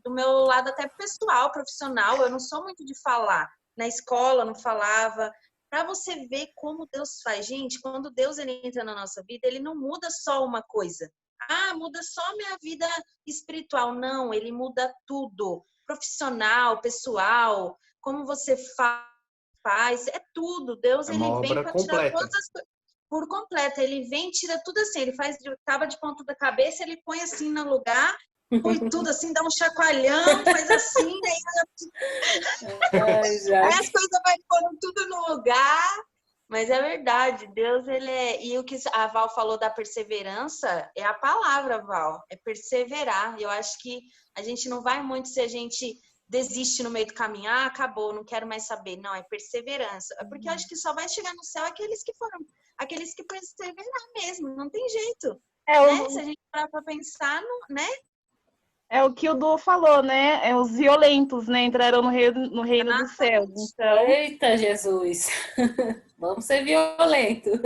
Do meu lado até pessoal, profissional. Eu não sou muito de falar. Na escola, eu não falava. Para você ver como Deus faz. Gente, quando Deus ele entra na nossa vida, ele não muda só uma coisa. Muda só a minha vida espiritual. Não, ele muda tudo. Profissional, pessoal, como você faz, é tudo. Deus ele vem para tirar todas as coisas por completo. Ele vem e tira tudo assim. Ele faz acaba de ponta da cabeça, ele põe assim no lugar, põe tudo assim, dá um chacoalhão, faz assim, aí as coisas vai pondo tudo no lugar. Mas é verdade, Deus ele é. E o que a Val falou da perseverança é a palavra, Val, é perseverar. Eu acho que a gente não vai muito se a gente desiste no meio do caminho, acabou, não quero mais saber. Não, é perseverança. É porque eu acho que só vai chegar no céu aqueles que perseverar mesmo, não tem jeito. Né? Se a gente parar para pensar, né? É o que o Du falou, né? Os violentos, né? Entraram no reino dos céus. Então... Eita, Jesus! Vamos ser violentos.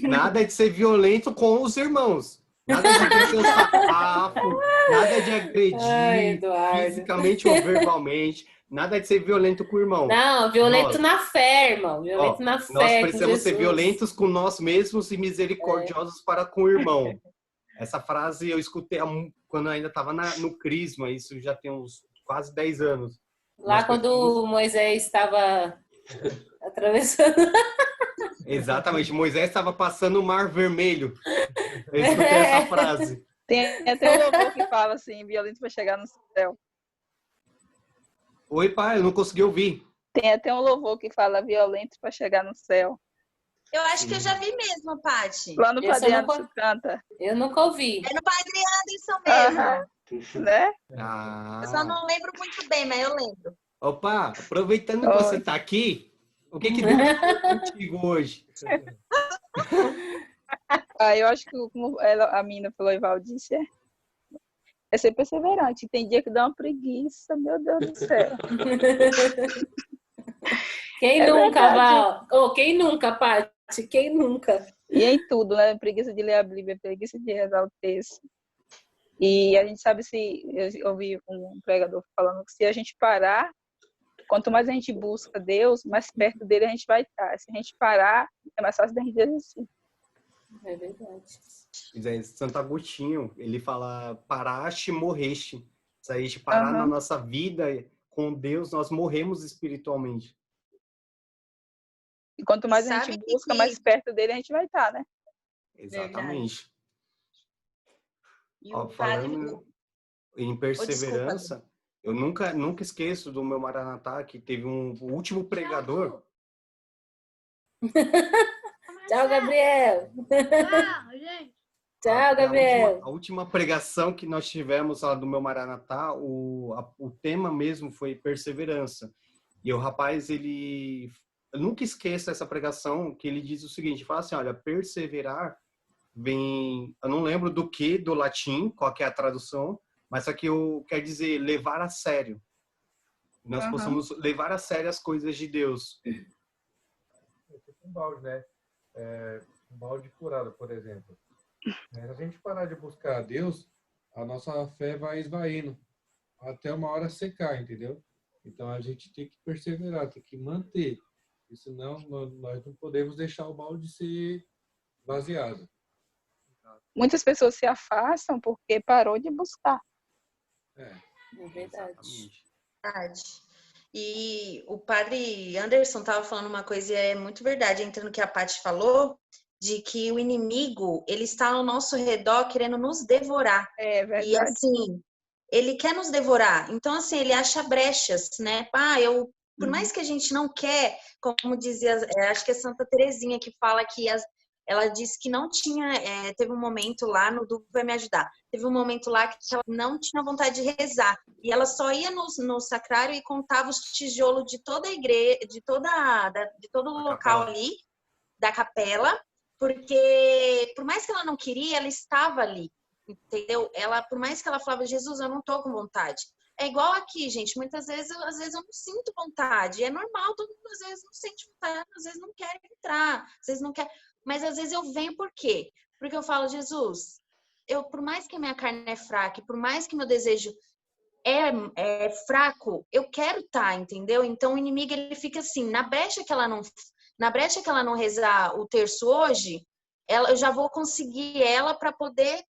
Nada de ser violento com os irmãos. Nada de descer o sarrafo, nada de agredir fisicamente ou verbalmente. Nada de ser violento com o irmão. Não, violento na fé, irmão. Violento na fé. Nós precisamos ser violentos com nós mesmos e misericordiosos para com o irmão. Essa frase eu escutei quando eu ainda estava no Crisma, isso já tem uns quase 10 anos. Lá quando Moisés estava atravessando. Exatamente, Moisés estava passando o Mar Vermelho. Eu escutei essa frase. Tem até um louvor que fala assim, violento para chegar no céu. Oi, pai, eu não consegui ouvir. Tem até um louvor que fala violento para chegar no céu. Eu acho que eu já vi mesmo, Paty. Lá no Padre Anderson canta. Eu nunca ouvi. É no Padre Anderson mesmo. Né? Eu só não lembro muito bem, mas eu lembro. Opa, aproveitando que você está aqui, o que Deus falou contigo hoje? Eu acho que como a menina falou, Valdice, é ser perseverante. Tem dia que dá uma preguiça, meu Deus do céu. Quem nunca, Val? Quem nunca, Paty? Quem nunca? E em tudo, né? Preguiça de ler a Bíblia, preguiça de rezar o texto. E a gente sabe eu ouvi um pregador falando que se a gente parar, quanto mais a gente busca Deus, mais perto dele a gente vai estar. Se a gente parar, é mais fácil da gente desistir. É verdade. Santo Agostinho, ele fala, paraste, morreste. Se a gente parar na nossa vida com Deus, nós morremos espiritualmente. E quanto mais a gente busca, mais perto dele a gente vai estar, né? Exatamente. E o falando em perseverança, eu nunca esqueço do meu Maranatá, que teve o último pregador. Tchau, Gabriel. Tchau, gente. Tchau, Gabriel. A última pregação que nós tivemos lá do meu Maranatá, o tema mesmo foi perseverança. E o rapaz, eu nunca esqueço essa pregação, que ele diz o seguinte, fala assim, olha, perseverar vem, eu não lembro do latim, qual que é a tradução, mas só que quer dizer levar a sério. Nós possamos levar a sério as coisas de Deus. É tipo um balde, né? Um balde furado, por exemplo. Se a gente parar de buscar a Deus, a nossa fé vai esvaindo até uma hora secar, entendeu? Então a gente tem que perseverar, tem que manter. Porque senão nós não podemos deixar o balde ser vaziado. Muitas pessoas se afastam porque parou de buscar. É verdade. E o padre Anderson estava falando uma coisa e é muito verdade, entrando no que a Paty falou, de que o inimigo, ele está ao nosso redor querendo nos devorar. É verdade. E assim, ele quer nos devorar. Então, assim, ele acha brechas, né? Por mais que a gente não quer, como dizia, acho que é Santa Teresinha que fala que ela disse que não tinha, teve um momento lá, no Du vai me ajudar, teve um momento lá que ela não tinha vontade de rezar, e ela só ia no sacrário e contava os tijolos de toda a igreja, de todo o local ali, da capela, porque por mais que ela não queria, ela estava ali, entendeu? Por mais que ela falava, Jesus, eu não tô com vontade. É igual aqui, gente, muitas vezes, às vezes eu não sinto vontade, é normal, todo mundo às vezes não sente vontade, às vezes não quer entrar, às vezes não quer... Mas às vezes eu venho por quê? Porque eu falo, Jesus, por mais que a minha carne é fraca, por mais que meu desejo é fraco, eu quero estar, entendeu? Então o inimigo, ele fica assim, na brecha que ela não rezar o terço hoje, eu já vou conseguir ela para poder,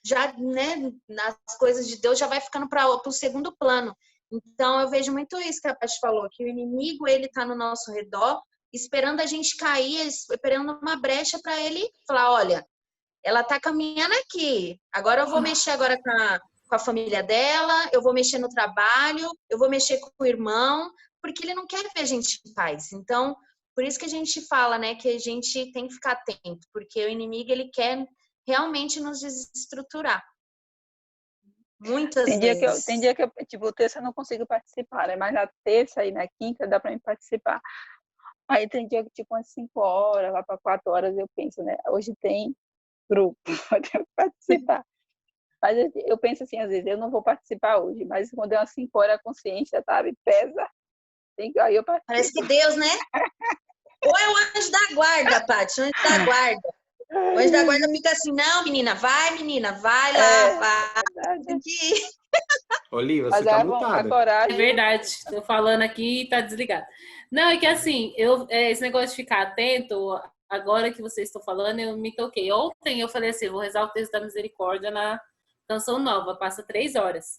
já, né, nas coisas de Deus, já vai ficando para o segundo plano. Então eu vejo muito isso que a Paty falou, que o inimigo, ele está no nosso redor, esperando a gente cair, esperando uma brecha para ele falar, olha, ela tá caminhando aqui, agora eu vou mexer agora com a família dela, eu vou mexer no trabalho, eu vou mexer com o irmão, porque ele não quer ver a gente em paz. Então, por isso que a gente fala, né, que a gente tem que ficar atento, porque o inimigo, ele quer realmente nos desestruturar. Muitas vezes. Tem dia que eu, tipo, terça eu não consigo participar, né? Mas na terça e na quinta dá para mim participar. Aí tem dia que, tipo, umas 5 horas, lá para 4 horas, eu penso, né? Hoje tem grupo, eu tenho que participar. Mas eu penso assim, às vezes, eu não vou participar hoje, mas quando é umas 5 horas, a consciência, sabe, pesa. Aí eu participo. Parece que Deus, né? Ou é o anjo da guarda, Paty, o anjo da guarda. O anjo da guarda fica assim, não, menina, vai lá, vai. Tem que ir. Olívia, você tá mutada. É verdade, tô falando aqui e tá desligado. Não, é que assim, esse negócio de ficar atento, agora que vocês estão falando, eu me toquei. Ontem eu falei assim, vou rezar o texto da misericórdia na Canção Nova, passa 3 horas.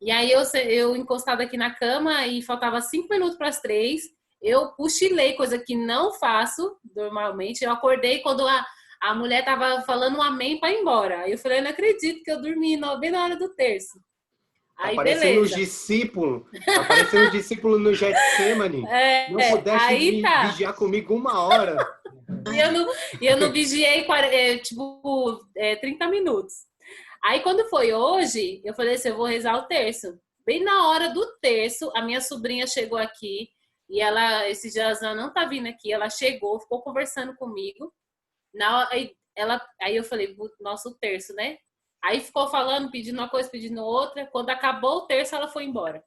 E aí eu encostada aqui na cama e faltava 5 minutos para as 3, eu cochilei, coisa que não faço normalmente. Eu acordei quando a mulher tava falando um amém para ir embora. Aí eu falei, eu não acredito que eu dormi bem na hora do terço. Aí, aparecendo os discípulos no Getsemane. Não pudesse vigiar comigo 1 hora. E eu não vigiei 30 minutos. Aí quando foi hoje, eu falei assim, eu vou rezar o terço. Bem na hora do terço, a minha sobrinha chegou aqui e esses dias ela não tá vindo aqui, ela chegou, ficou conversando comigo. Aí eu falei, nossa, o terço, né? Aí ficou falando, pedindo uma coisa, pedindo outra. Quando acabou o terço, ela foi embora.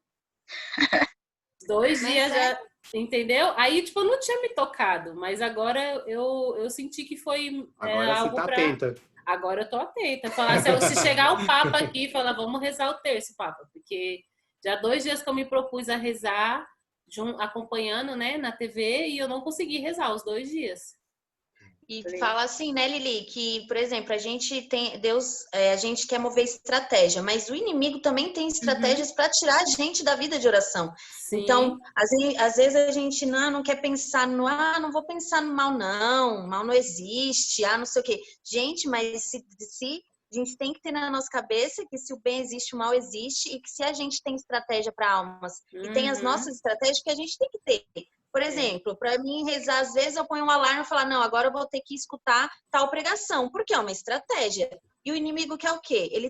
2 dias já, entendeu? Aí, tipo, eu não tinha me tocado, mas agora eu senti que foi agora algo você tá atenta. Agora eu tô atenta. Falar, se chegar o Papa aqui, falar, vamos rezar o terço, Papa, porque já 2 dias que eu me propus a rezar, acompanhando, né, na TV, e eu não consegui rezar os 2 dias. E fala assim, né, Lili, que, por exemplo, a gente tem, Deus, a gente quer mover estratégia, mas o inimigo também tem estratégias para tirar a gente da vida de oração. Sim. Então, às vezes a gente não quer pensar no, não vou pensar no mal não existe, não sei o quê. Gente, mas se a gente tem que ter na nossa cabeça que se o bem existe, o mal existe, e que se a gente tem estratégia para almas e tem as nossas estratégias, que a gente tem que ter. Por exemplo, para mim rezar, às vezes eu ponho um alarme e falo, não, agora eu vou ter que escutar tal pregação, porque é uma estratégia. E o inimigo quer o quê? Ele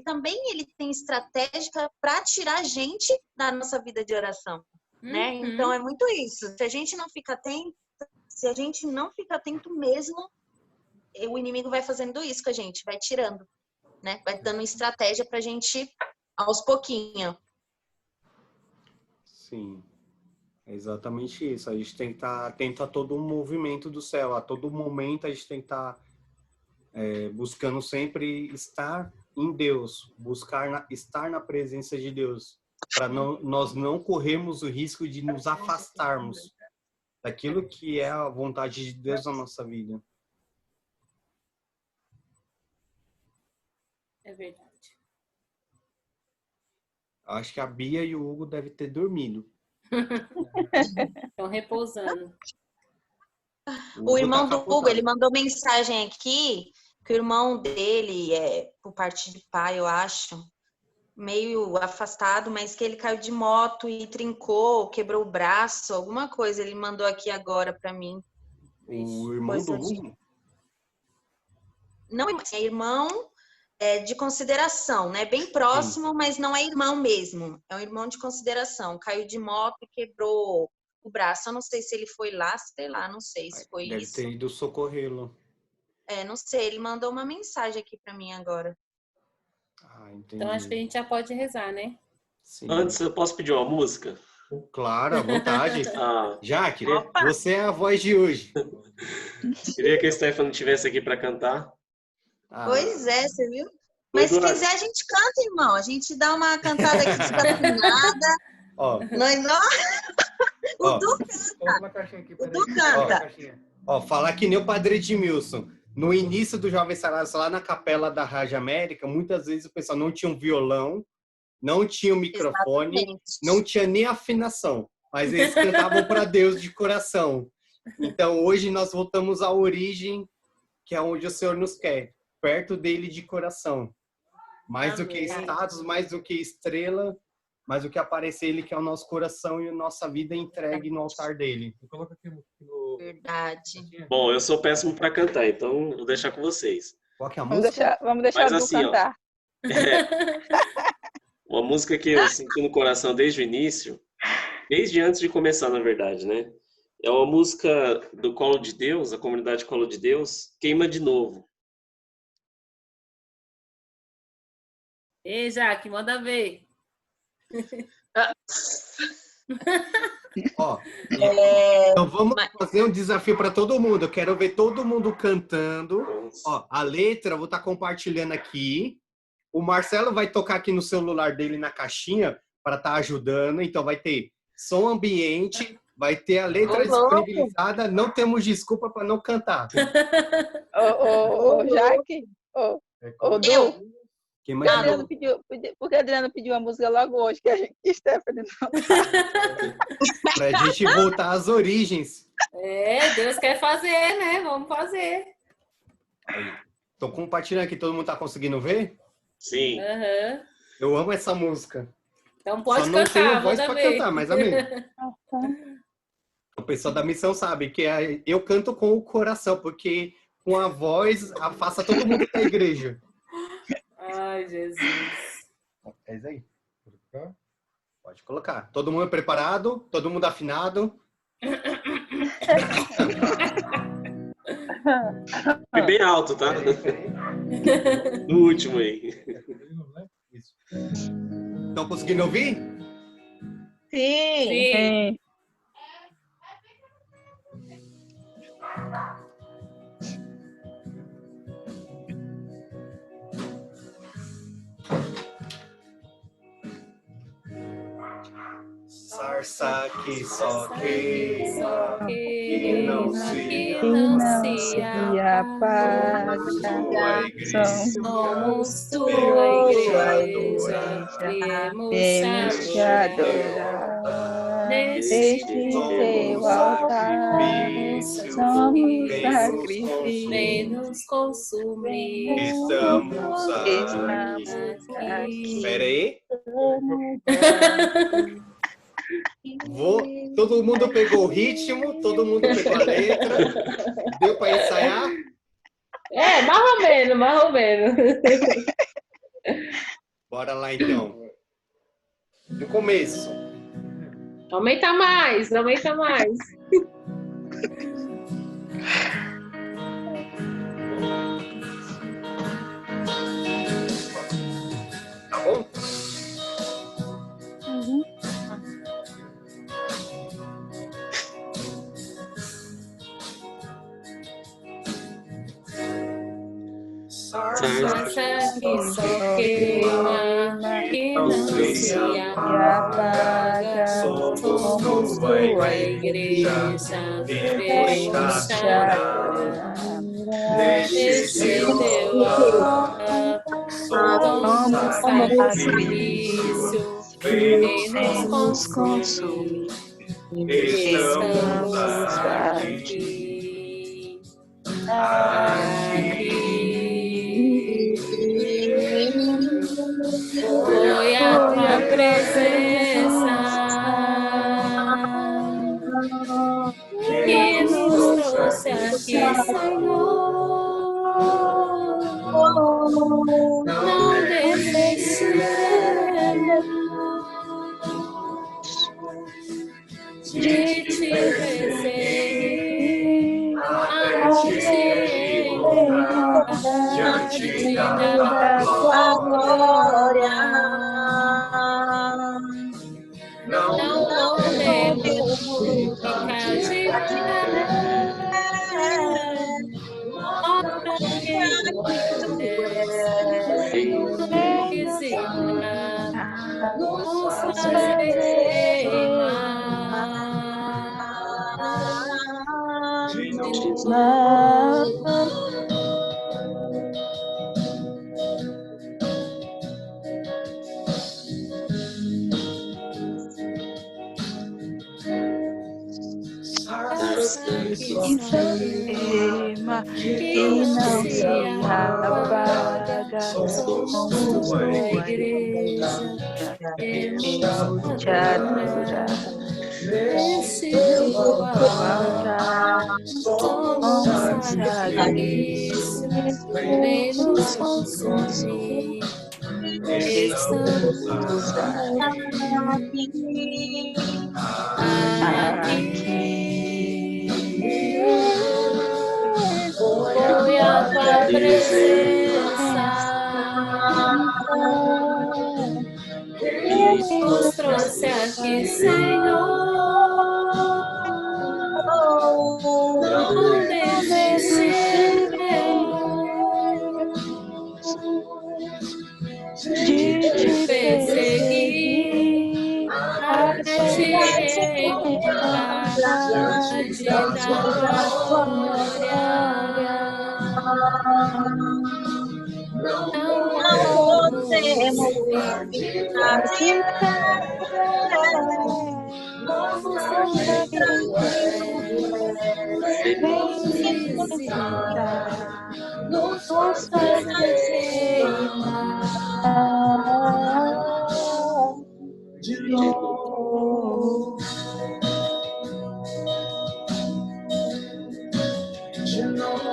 tem estratégia para tirar a gente da nossa vida de oração, né? Então é muito isso. Se a gente não fica atento mesmo, o inimigo vai fazendo isso com a gente, vai tirando, né? Vai dando estratégia pra gente aos pouquinhos. Sim. É exatamente isso. A gente tem que estar atento a todo o movimento do céu. A todo momento a gente tem que estar buscando sempre estar em Deus, estar na presença de Deus, para nós não corrermos o risco de nos afastarmos daquilo que é a vontade de Deus na nossa vida. É verdade. Acho que a Bia e o Hugo devem ter dormido. Estão repousando. O irmão do Hugo, ele mandou mensagem aqui, que o irmão dele por parte de pai, eu acho, meio afastado, mas que ele caiu de moto e trincou, quebrou o braço, alguma coisa. Ele mandou aqui agora para mim. O irmão do Hugo? Não, é irmão de consideração, né? Bem próximo, sim, mas não é irmão mesmo. É um irmão de consideração. Caiu de moto e quebrou o braço. Eu não sei se ele foi lá, sei lá, não sei se foi Deve isso. Deve ter ido socorrê-lo. Não sei, ele mandou uma mensagem aqui para mim agora. Entendi. Então acho que a gente já pode rezar, né? Sim. Antes, eu posso pedir uma música? Claro, à vontade. Já, queria. Você é a voz de hoje. Queria que a Stephanie estivesse aqui para cantar. Pois é, você viu? Mas se quiser, a gente canta, irmão. A gente dá uma cantada aqui desafinada. O Du canta. O Du canta. Falar que nem o Padre Edmilson. No início do Jovem Sagrados, lá na capela da Rádio América, muitas vezes o pessoal não tinha um violão, não tinha um microfone, exatamente, não tinha nem afinação, mas eles cantavam para Deus de coração. Então, hoje nós voltamos à origem, que é onde o Senhor nos quer, perto dele de coração. Mais do que status, mais do que estrela, mais do que aparecer, ele quer o nosso coração e a nossa vida entregue no altar dele. Verdade. Bom, eu sou péssimo para cantar, então vou deixar com vocês. Qual que é a música? Vamos deixar o Du cantar. Uma música que eu senti no coração desde o início, desde antes de começar, na verdade, né? É uma música do Colo de Deus, a comunidade Colo de Deus, Queima de Novo. Ei, Jaque, manda ver. Então vamos fazer um desafio para todo mundo. Eu quero ver todo mundo cantando. A letra eu vou estar compartilhando aqui. O Marcelo vai tocar aqui no celular dele na caixinha para estar ajudando. Então vai ter som ambiente, vai ter a letra disponibilizada. Não temos desculpa para não cantar. Jaque, Du. Porque a Adriana pediu a música logo hoje, que a Stephanie não Pra gente voltar às origens. Deus quer fazer, né? Vamos fazer. Aí. Tô compartilhando aqui, todo mundo tá conseguindo ver? Sim. Uhum. Eu amo essa música. Então pode Só cantar, não tenho voz pra ver. cantar, mas amém. O pessoal da missão sabe que eu canto com o coração, porque com a voz afasta todo mundo da igreja. Ai, Jesus. É isso aí. Pode colocar. Todo mundo preparado? Todo mundo afinado? Foi bem alto, tá? No último aí. Estão conseguindo ouvir? Sim. Sarça que só queima e não se apaga. Somos tua igreja, viemos te adorar. Neste teu altar, somos sacrifício, vem nos consumir. Estamos aqui. Espera aí. Todo mundo pegou o ritmo, todo mundo pegou a letra. Deu para ensaiar? Mais ou menos. Bora lá então. Do começo. Aumenta mais. Tá bom? Sarça que só queima, que não se apaga. Somos tua igreja, viemos te adorar. Neste teu altar, somos sacrifício, vem nos consumir. Estamos aqui. Foi a tua presença que nos trouxe aqui, Senhor. Não desistimos de te perseguir, diante da tua glória. Não podemos ficar de pé. Mostra quem tu és, visita, nos faz queimar. Queima e não se apaga. Somos tua igreja, viemos te adorar. Nesse teu altar, somos sacrifício, vem nos consumir. Estamos aqui. Foi a tua presença que nos trouxe aqui, Senhor. Não desistimos de te perseguir, até te encontrar diante da tua glória. Não podemos ficar de pé. Vamos visitar, nos faz queimar de novo. De novo.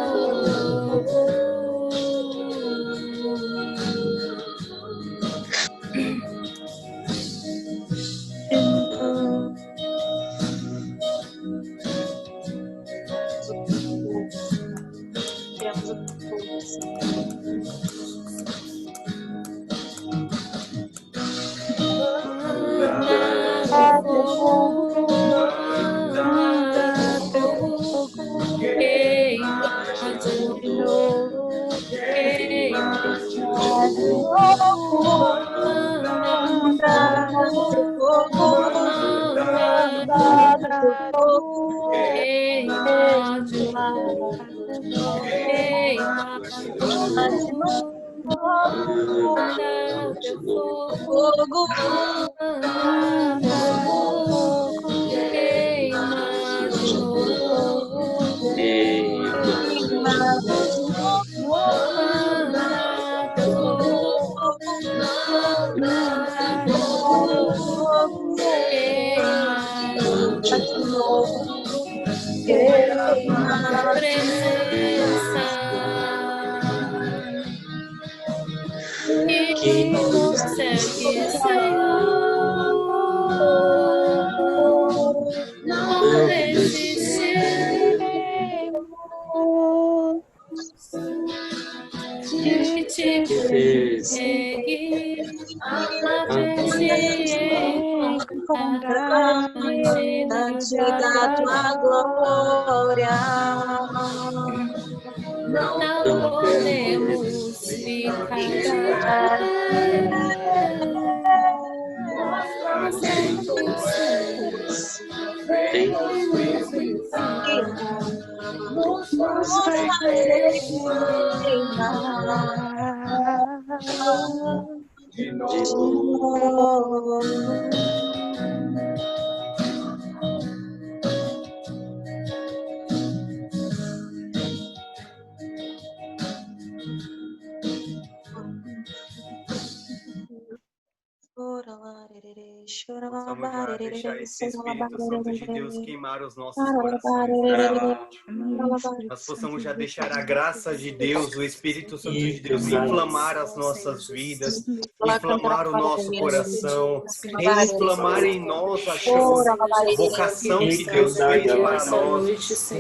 Que no segue, Senhor, não resistiremos de te seguir até te encontrar diante da tua glória. Não podemos ficar de novo. Vamos já deixar esse Espírito Santo de Deus queimar os nossos corações. Nós possamos já deixar a graça de Deus, o Espírito Santo de Deus, inflamar as nossas vidas, inflamar o nosso coração, inflamar em nós a vocação que Deus fez para nós,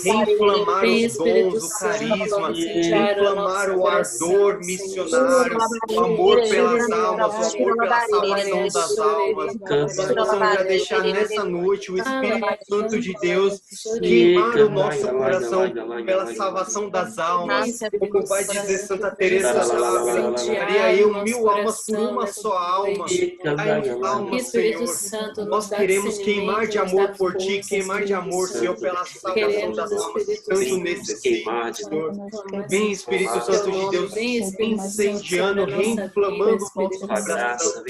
inflamar os dons, o carisma, inflamar o ardor missionário, o amor pelas almas, o amor pela salvação das almas. Nós possamos já deixar nessa noite o Espírito Santo de Deus queimar o nosso coração pela salvação das almas, como vai dizer Santa Teresa d'Ávila, daria eu 1000 almas por uma só alma. Ai, alma, Senhor, nós queremos queimar de amor por Ti, queimar de amor, Senhor, pela salvação das almas que tanto necessitam, Senhor. Vem, Espírito Santo de Deus, incendiando, reinflamando o nosso coração.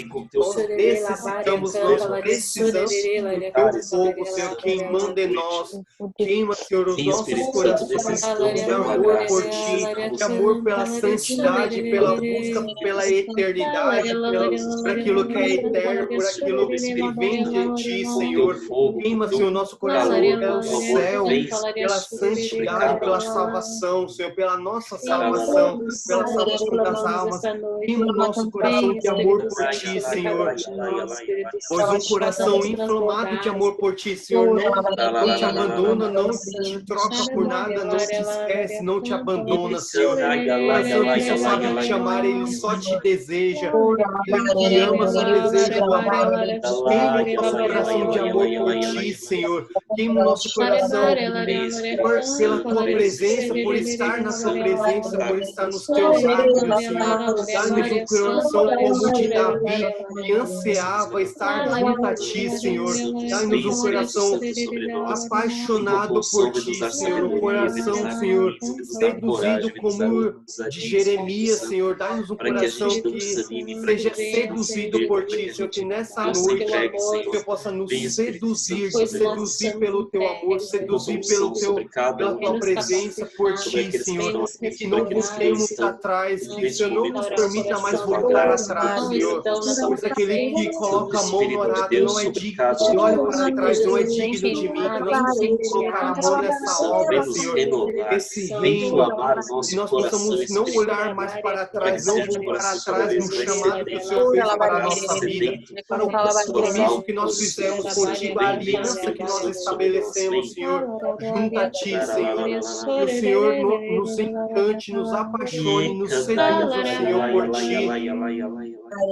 Necessitamos, nós precisamos do Teu fogo, Senhor, queimando em nós. Queima, Senhor, os nossos corações de amor por Ti, de amor pela santidade, pela busca pela eternidade, por aquilo que é eterno, por aquilo que vem de Ti, Senhor. Queima, Senhor, nosso coração pelo céu, pela santidade, pela salvação, Senhor, pela nossa salvação, pela salvação das almas. Queima o nosso coração de amor por Ti, Senhor. Pois um coração inflamado de amor por Ti, Senhor, não te abandona, não te troca por nada, não te esquece, não te abandona, Senhor. Coração que só sabe te amar, Ele só te deseja. Ele te ama, só deseja o amar. Queima o nosso coração de amor por Ti, Senhor. Queima o nosso coração pela Tua presença, por estar na Tua presença, por estar nos Teus átrios, Senhor. Dá-nos um coração como de Davi, que ansiava estar junto a Ti, Senhor. Dá-nos um coração apaixonado por Ti, Senhor. Um coração, Senhor, seduzido como de Jeremias, Senhor. Dá-nos um coração que seja seduzido por Ti, Senhor. Que nessa noite, Senhor, possa nos seduzir, seduzir pelo Teu amor, seduzir pela Tua presença por Ti, Senhor. Que não busquemos atrás, que o Senhor não nos permita mais voltar atrás, Senhor. Pois aquele que coloca a mão no arado não é digno, que olha para trás não é digno de mim, que nós possamos colocar a mão nessa obra, Senhor, esse reino, que nós possamos não olhar mais para trás, não voltar atrás no chamado que o Senhor fez para a nossa vida, para o compromisso que nós fizemos contigo, a aliança que nós estabelecemos, Senhor, junto a Ti, Senhor. Que o Senhor nos encante, nos apaixone, nos seduza, Senhor, por Ti.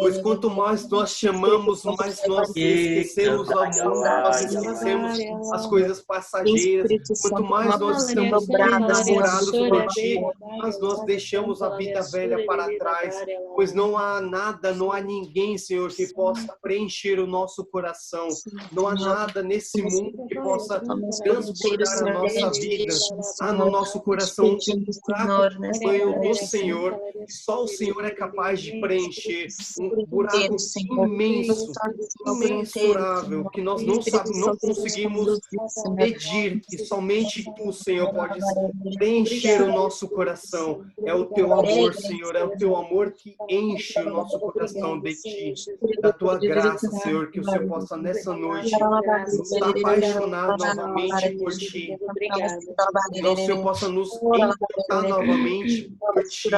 Pois quanto mais nós chamamos amamos, mas nós esquecemos o mundo, nós esquecemos as coisas passageiras. Quanto mais nós estamos enamorados por Ti, mas nós deixamos a vida velha para trás, pois não há nada, não há ninguém, Senhor, que possa preencher o nosso coração. Não há nada nesse mundo que possa transbordar a nossa vida. Há no nosso coração um buraco no banho do Senhor, que só o Senhor é capaz de preencher. Um buraco imenso, imensurável, que nós não sabemos, não conseguimos medir, que somente Tu, Senhor, podes preencher o nosso coração. É o Teu amor, Senhor, é o Teu amor que enche o nosso coração de Ti, da Tua graça, Senhor, que o Senhor possa nessa noite nos apaixonar novamente por Ti. Que o Senhor possa nos encantar novamente por Ti,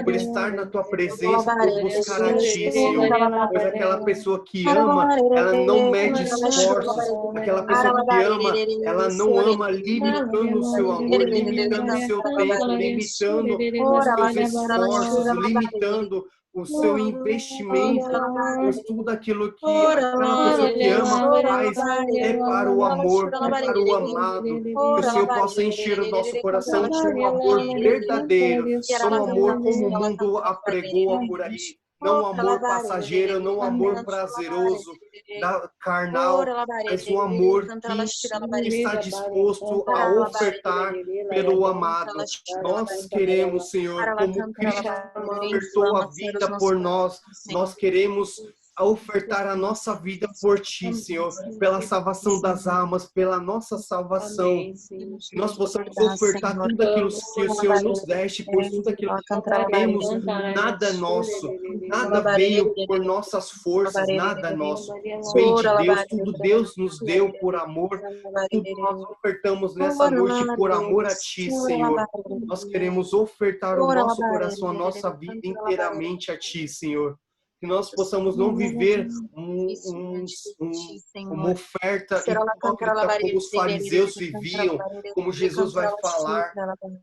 por estar na Tua presença, por buscar a Ti, Senhor. Pois aquela pessoa que ama, ela não mede esforços. Aquela pessoa que ama, ela não ama limitando o seu amor, limitando o seu tempo, limitando os seus esforços, limitando o seu investimento, pois tudo aquilo que aquela pessoa que ama faz é para o amor, é para o amado. Que o Senhor possa encher o nosso coração de um amor verdadeiro, não um amor como o mundo apregoa por aí. Não amor passageiro, não amor prazeroso, carnal, mas um amor que está disposto a ofertar pelo amado. Nós queremos, Senhor, como Cristo ofertou a vida por nós, nós queremos ofertar a nossa vida por Ti, Senhor, pela salvação das almas, pela nossa salvação. Que nós possamos ofertar tudo aquilo que o Senhor nos deste, pois tudo aquilo que nós temos, nada é nosso, nada veio por nossas forças, nada é nosso. Vem de Deus, tudo Deus nos deu por amor, tudo nós ofertamos nessa noite por amor a Ti, Senhor. Nós queremos ofertar o nosso coração, a nossa vida inteiramente a Ti, Senhor. Que nós possamos não viver uma oferta hipócrita como os fariseus viviam, como Jesus vai falar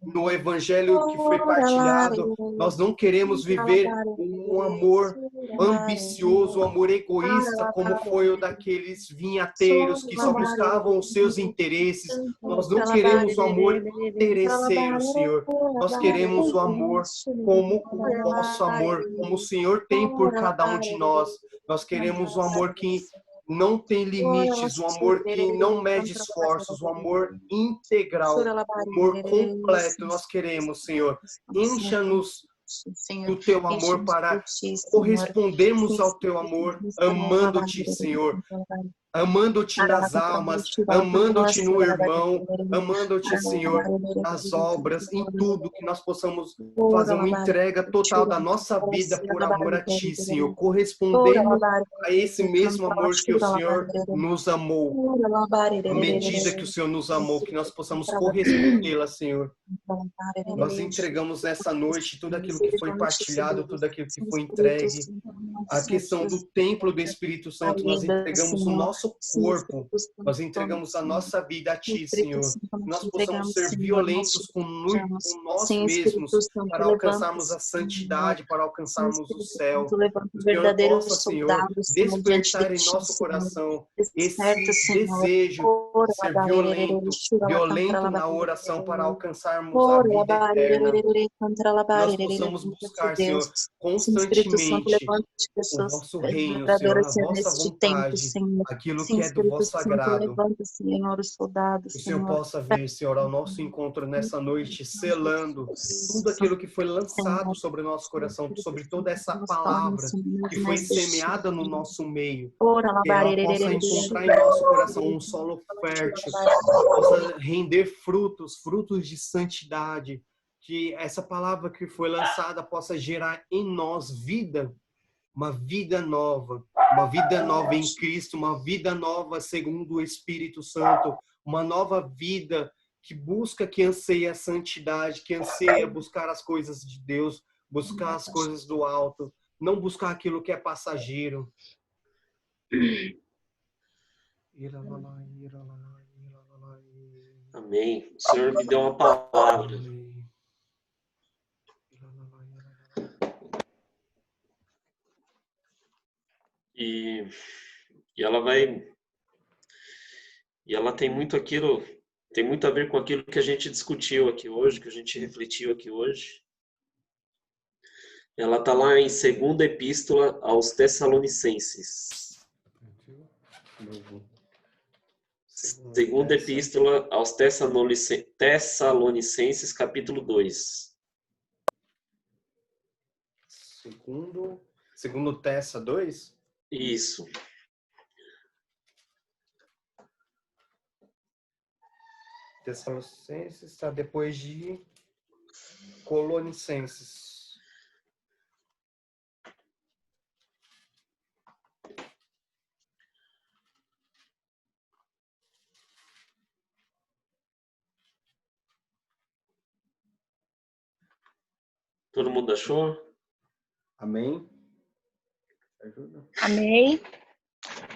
no evangelho que foi partilhado. Nós não queremos viver um amor ambicioso, um amor egoísta, como foi o daqueles vinhateiros que só buscavam os seus interesses. Nós não queremos o amor interesseiro, Senhor. Nós queremos o amor como o vosso amor, como o Senhor tem por cada um de nós. Nós queremos um amor que não tem limites, um amor que não mede esforços, um amor integral, um amor completo. Nós queremos, Senhor. Encha-nos do Teu amor para correspondermos ao Teu amor, amando-Te, Senhor. Amando-Te nas almas, amando-Te no irmão, amando-Te, Senhor, nas obras, em tudo, que nós possamos fazer uma entrega total da nossa vida por amor a Ti, Senhor, correspondendo a esse mesmo amor que o Senhor nos amou, a medida que o Senhor nos amou, que nós possamos correspondê-la, Senhor. Nós entregamos nessa noite tudo aquilo que foi partilhado, tudo aquilo que foi entregue, a questão do templo do Espírito Santo, nós entregamos o nosso corpo, nós entregamos a nossa vida a Ti, Senhor. Nós possamos ser violentos com nós mesmos para alcançarmos a santidade, para alcançarmos o céu. O Senhor possa, Senhor, despertar em nosso coração esse desejo de ser violento, violento na oração para alcançarmos a vida eterna. Nós possamos buscar, Senhor, constantemente o vosso reino, Senhor, a vossa vontade, aquilo que é do vosso agrado. Que o Senhor possa vir, Senhor, ao nosso encontro nessa noite, selando tudo aquilo que foi lançado sobre o nosso coração, sobre toda essa palavra que foi semeada no nosso meio. Que ela possa encontrar em nosso coração um solo fértil, possa render frutos, frutos de santidade. Que essa palavra que foi lançada possa gerar em nós vida, uma vida nova em Cristo, uma vida nova segundo o Espírito Santo, uma nova vida que busca, que anseia a santidade, que anseia buscar as coisas de Deus, buscar as coisas do alto, não buscar aquilo que é passageiro. Amém. O Senhor me deu uma palavra. E e ela tem muito a ver com aquilo que a gente discutiu aqui hoje, que a gente refletiu aqui hoje. Ela está lá em 2ª Epístola aos Tessalonicenses. 2ª Epístola aos Tessalonicenses, capítulo 2. Segundo Tessa 2? Isso. Tessalonicenses está depois de Colonicenses. Todo mundo achou? Amém? Ajuda. Amém.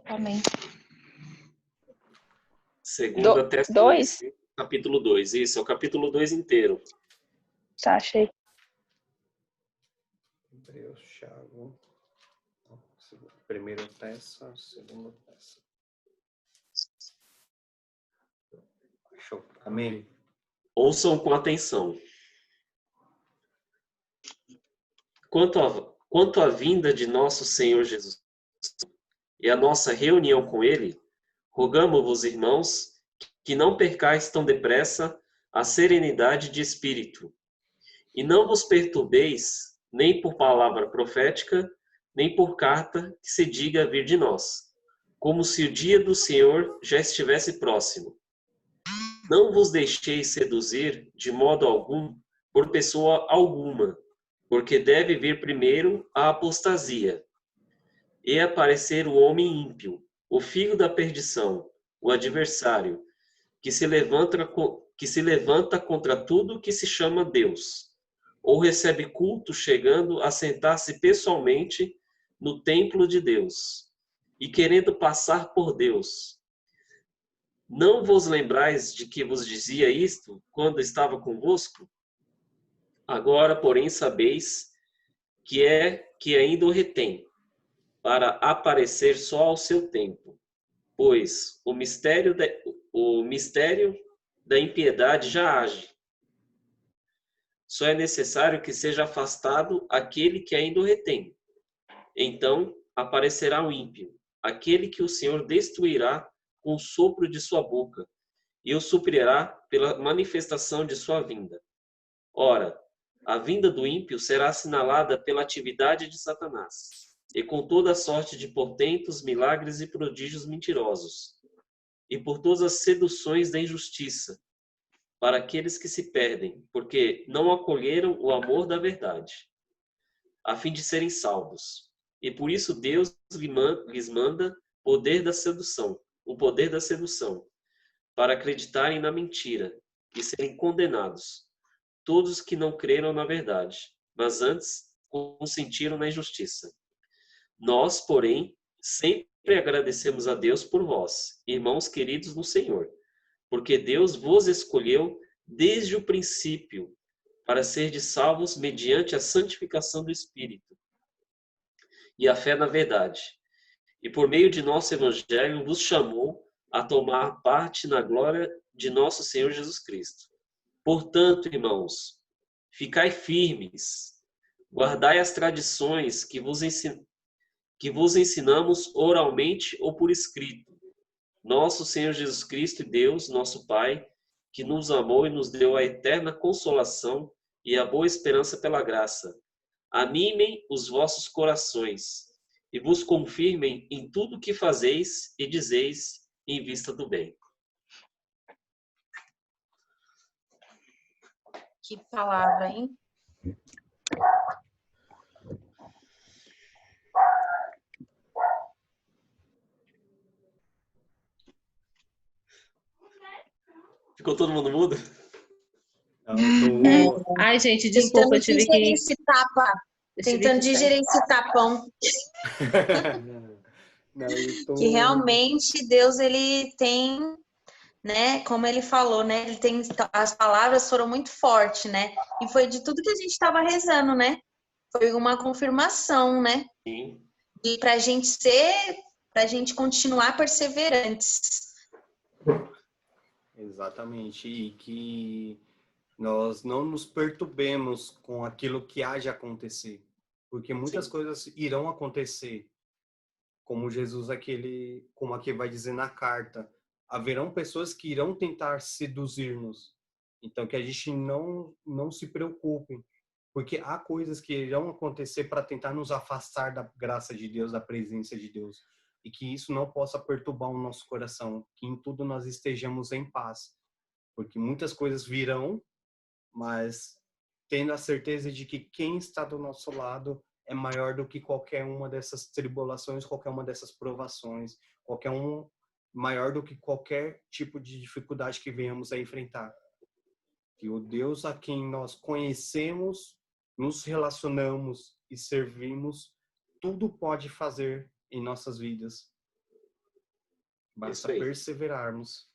Amém. 2ª Tessalonicenses, capítulo 2. Isso, é o capítulo 2 inteiro. Tá, achei. Hebreus, Thiago. Primeiro Tessa, segundo Tessa. Show. Amém. Ouçam com atenção. Quanto à vinda de nosso Senhor Jesus e a nossa reunião com Ele, rogamo-vos, irmãos, que não percais tão depressa a serenidade de espírito, e não vos perturbeis nem por palavra profética, nem por carta que se diga vir de nós, como se o dia do Senhor já estivesse próximo. Não vos deixeis seduzir de modo algum por pessoa alguma, porque deve vir primeiro a apostasia, e aparecer o homem ímpio, o filho da perdição, o adversário, que se levanta contra tudo que se chama Deus, ou recebe culto chegando a sentar-se pessoalmente no templo de Deus, e querendo passar por Deus. Não vos lembrais de que vos dizia isto quando estava convosco? Agora, porém, sabeis que ainda o retém, para aparecer só ao seu tempo. Pois o mistério da impiedade já age. Só é necessário que seja afastado aquele que ainda o retém. Então aparecerá o ímpio, aquele que o Senhor destruirá com o sopro de sua boca, e o suprirá pela manifestação de sua vinda. Ora, a vinda do ímpio será assinalada pela atividade de Satanás, e com toda sorte de portentos, milagres e prodígios mentirosos, e por todas as seduções da injustiça, para aqueles que se perdem, porque não acolheram o amor da verdade, a fim de serem salvos. E por isso Deus lhes manda o poder da sedução, para acreditarem na mentira e serem condenados todos que não creram na verdade, mas antes consentiram na injustiça. Nós, porém, sempre agradecemos a Deus por vós, irmãos queridos no Senhor, porque Deus vos escolheu desde o princípio para serdes salvos mediante a santificação do Espírito e a fé na verdade. E por meio de nosso Evangelho vos chamou a tomar parte na glória de nosso Senhor Jesus Cristo. Portanto, irmãos, ficai firmes, guardai as tradições que vos ensinamos oralmente ou por escrito. Nosso Senhor Jesus Cristo e Deus, nosso Pai, que nos amou e nos deu a eterna consolação e a boa esperança pela graça, animem os vossos corações e vos confirmem em tudo que fazeis e dizeis em vista do bem. Que palavra, hein? Ficou todo mundo mudo? Ai, gente, desculpa, eu tive que... Tentando digerir esse tapão. Que realmente Deus, ele tem, né, como ele falou, né, ele tem, as palavras foram muito fortes, né, e foi de tudo que a gente estava rezando, né, foi uma confirmação, né, Sim. e pra gente ser para a gente continuar perseverantes. Exatamente. E que nós não nos perturbemos com aquilo que há de acontecer. Porque muitas coisas irão acontecer. Como Jesus como aqui vai dizer na carta, haverão pessoas que irão tentar seduzir-nos. Então, que a gente não se preocupe, porque há coisas que irão acontecer para tentar nos afastar da graça de Deus, da presença de Deus, e que isso não possa perturbar o nosso coração, que em tudo nós estejamos em paz, porque muitas coisas virão, mas tendo a certeza de que quem está do nosso lado é maior do que qualquer uma dessas tribulações, qualquer uma dessas provações, maior do que qualquer tipo de dificuldade que venhamos a enfrentar. Que o Deus a quem nós conhecemos, nos relacionamos e servimos, tudo pode fazer em nossas vidas. Basta perseverarmos.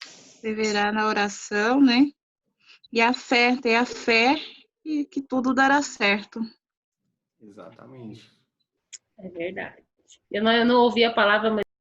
Perseverar na oração, né? E a fé, ter a fé e que tudo dará certo. Exatamente. É verdade. Eu não ouvi a palavra,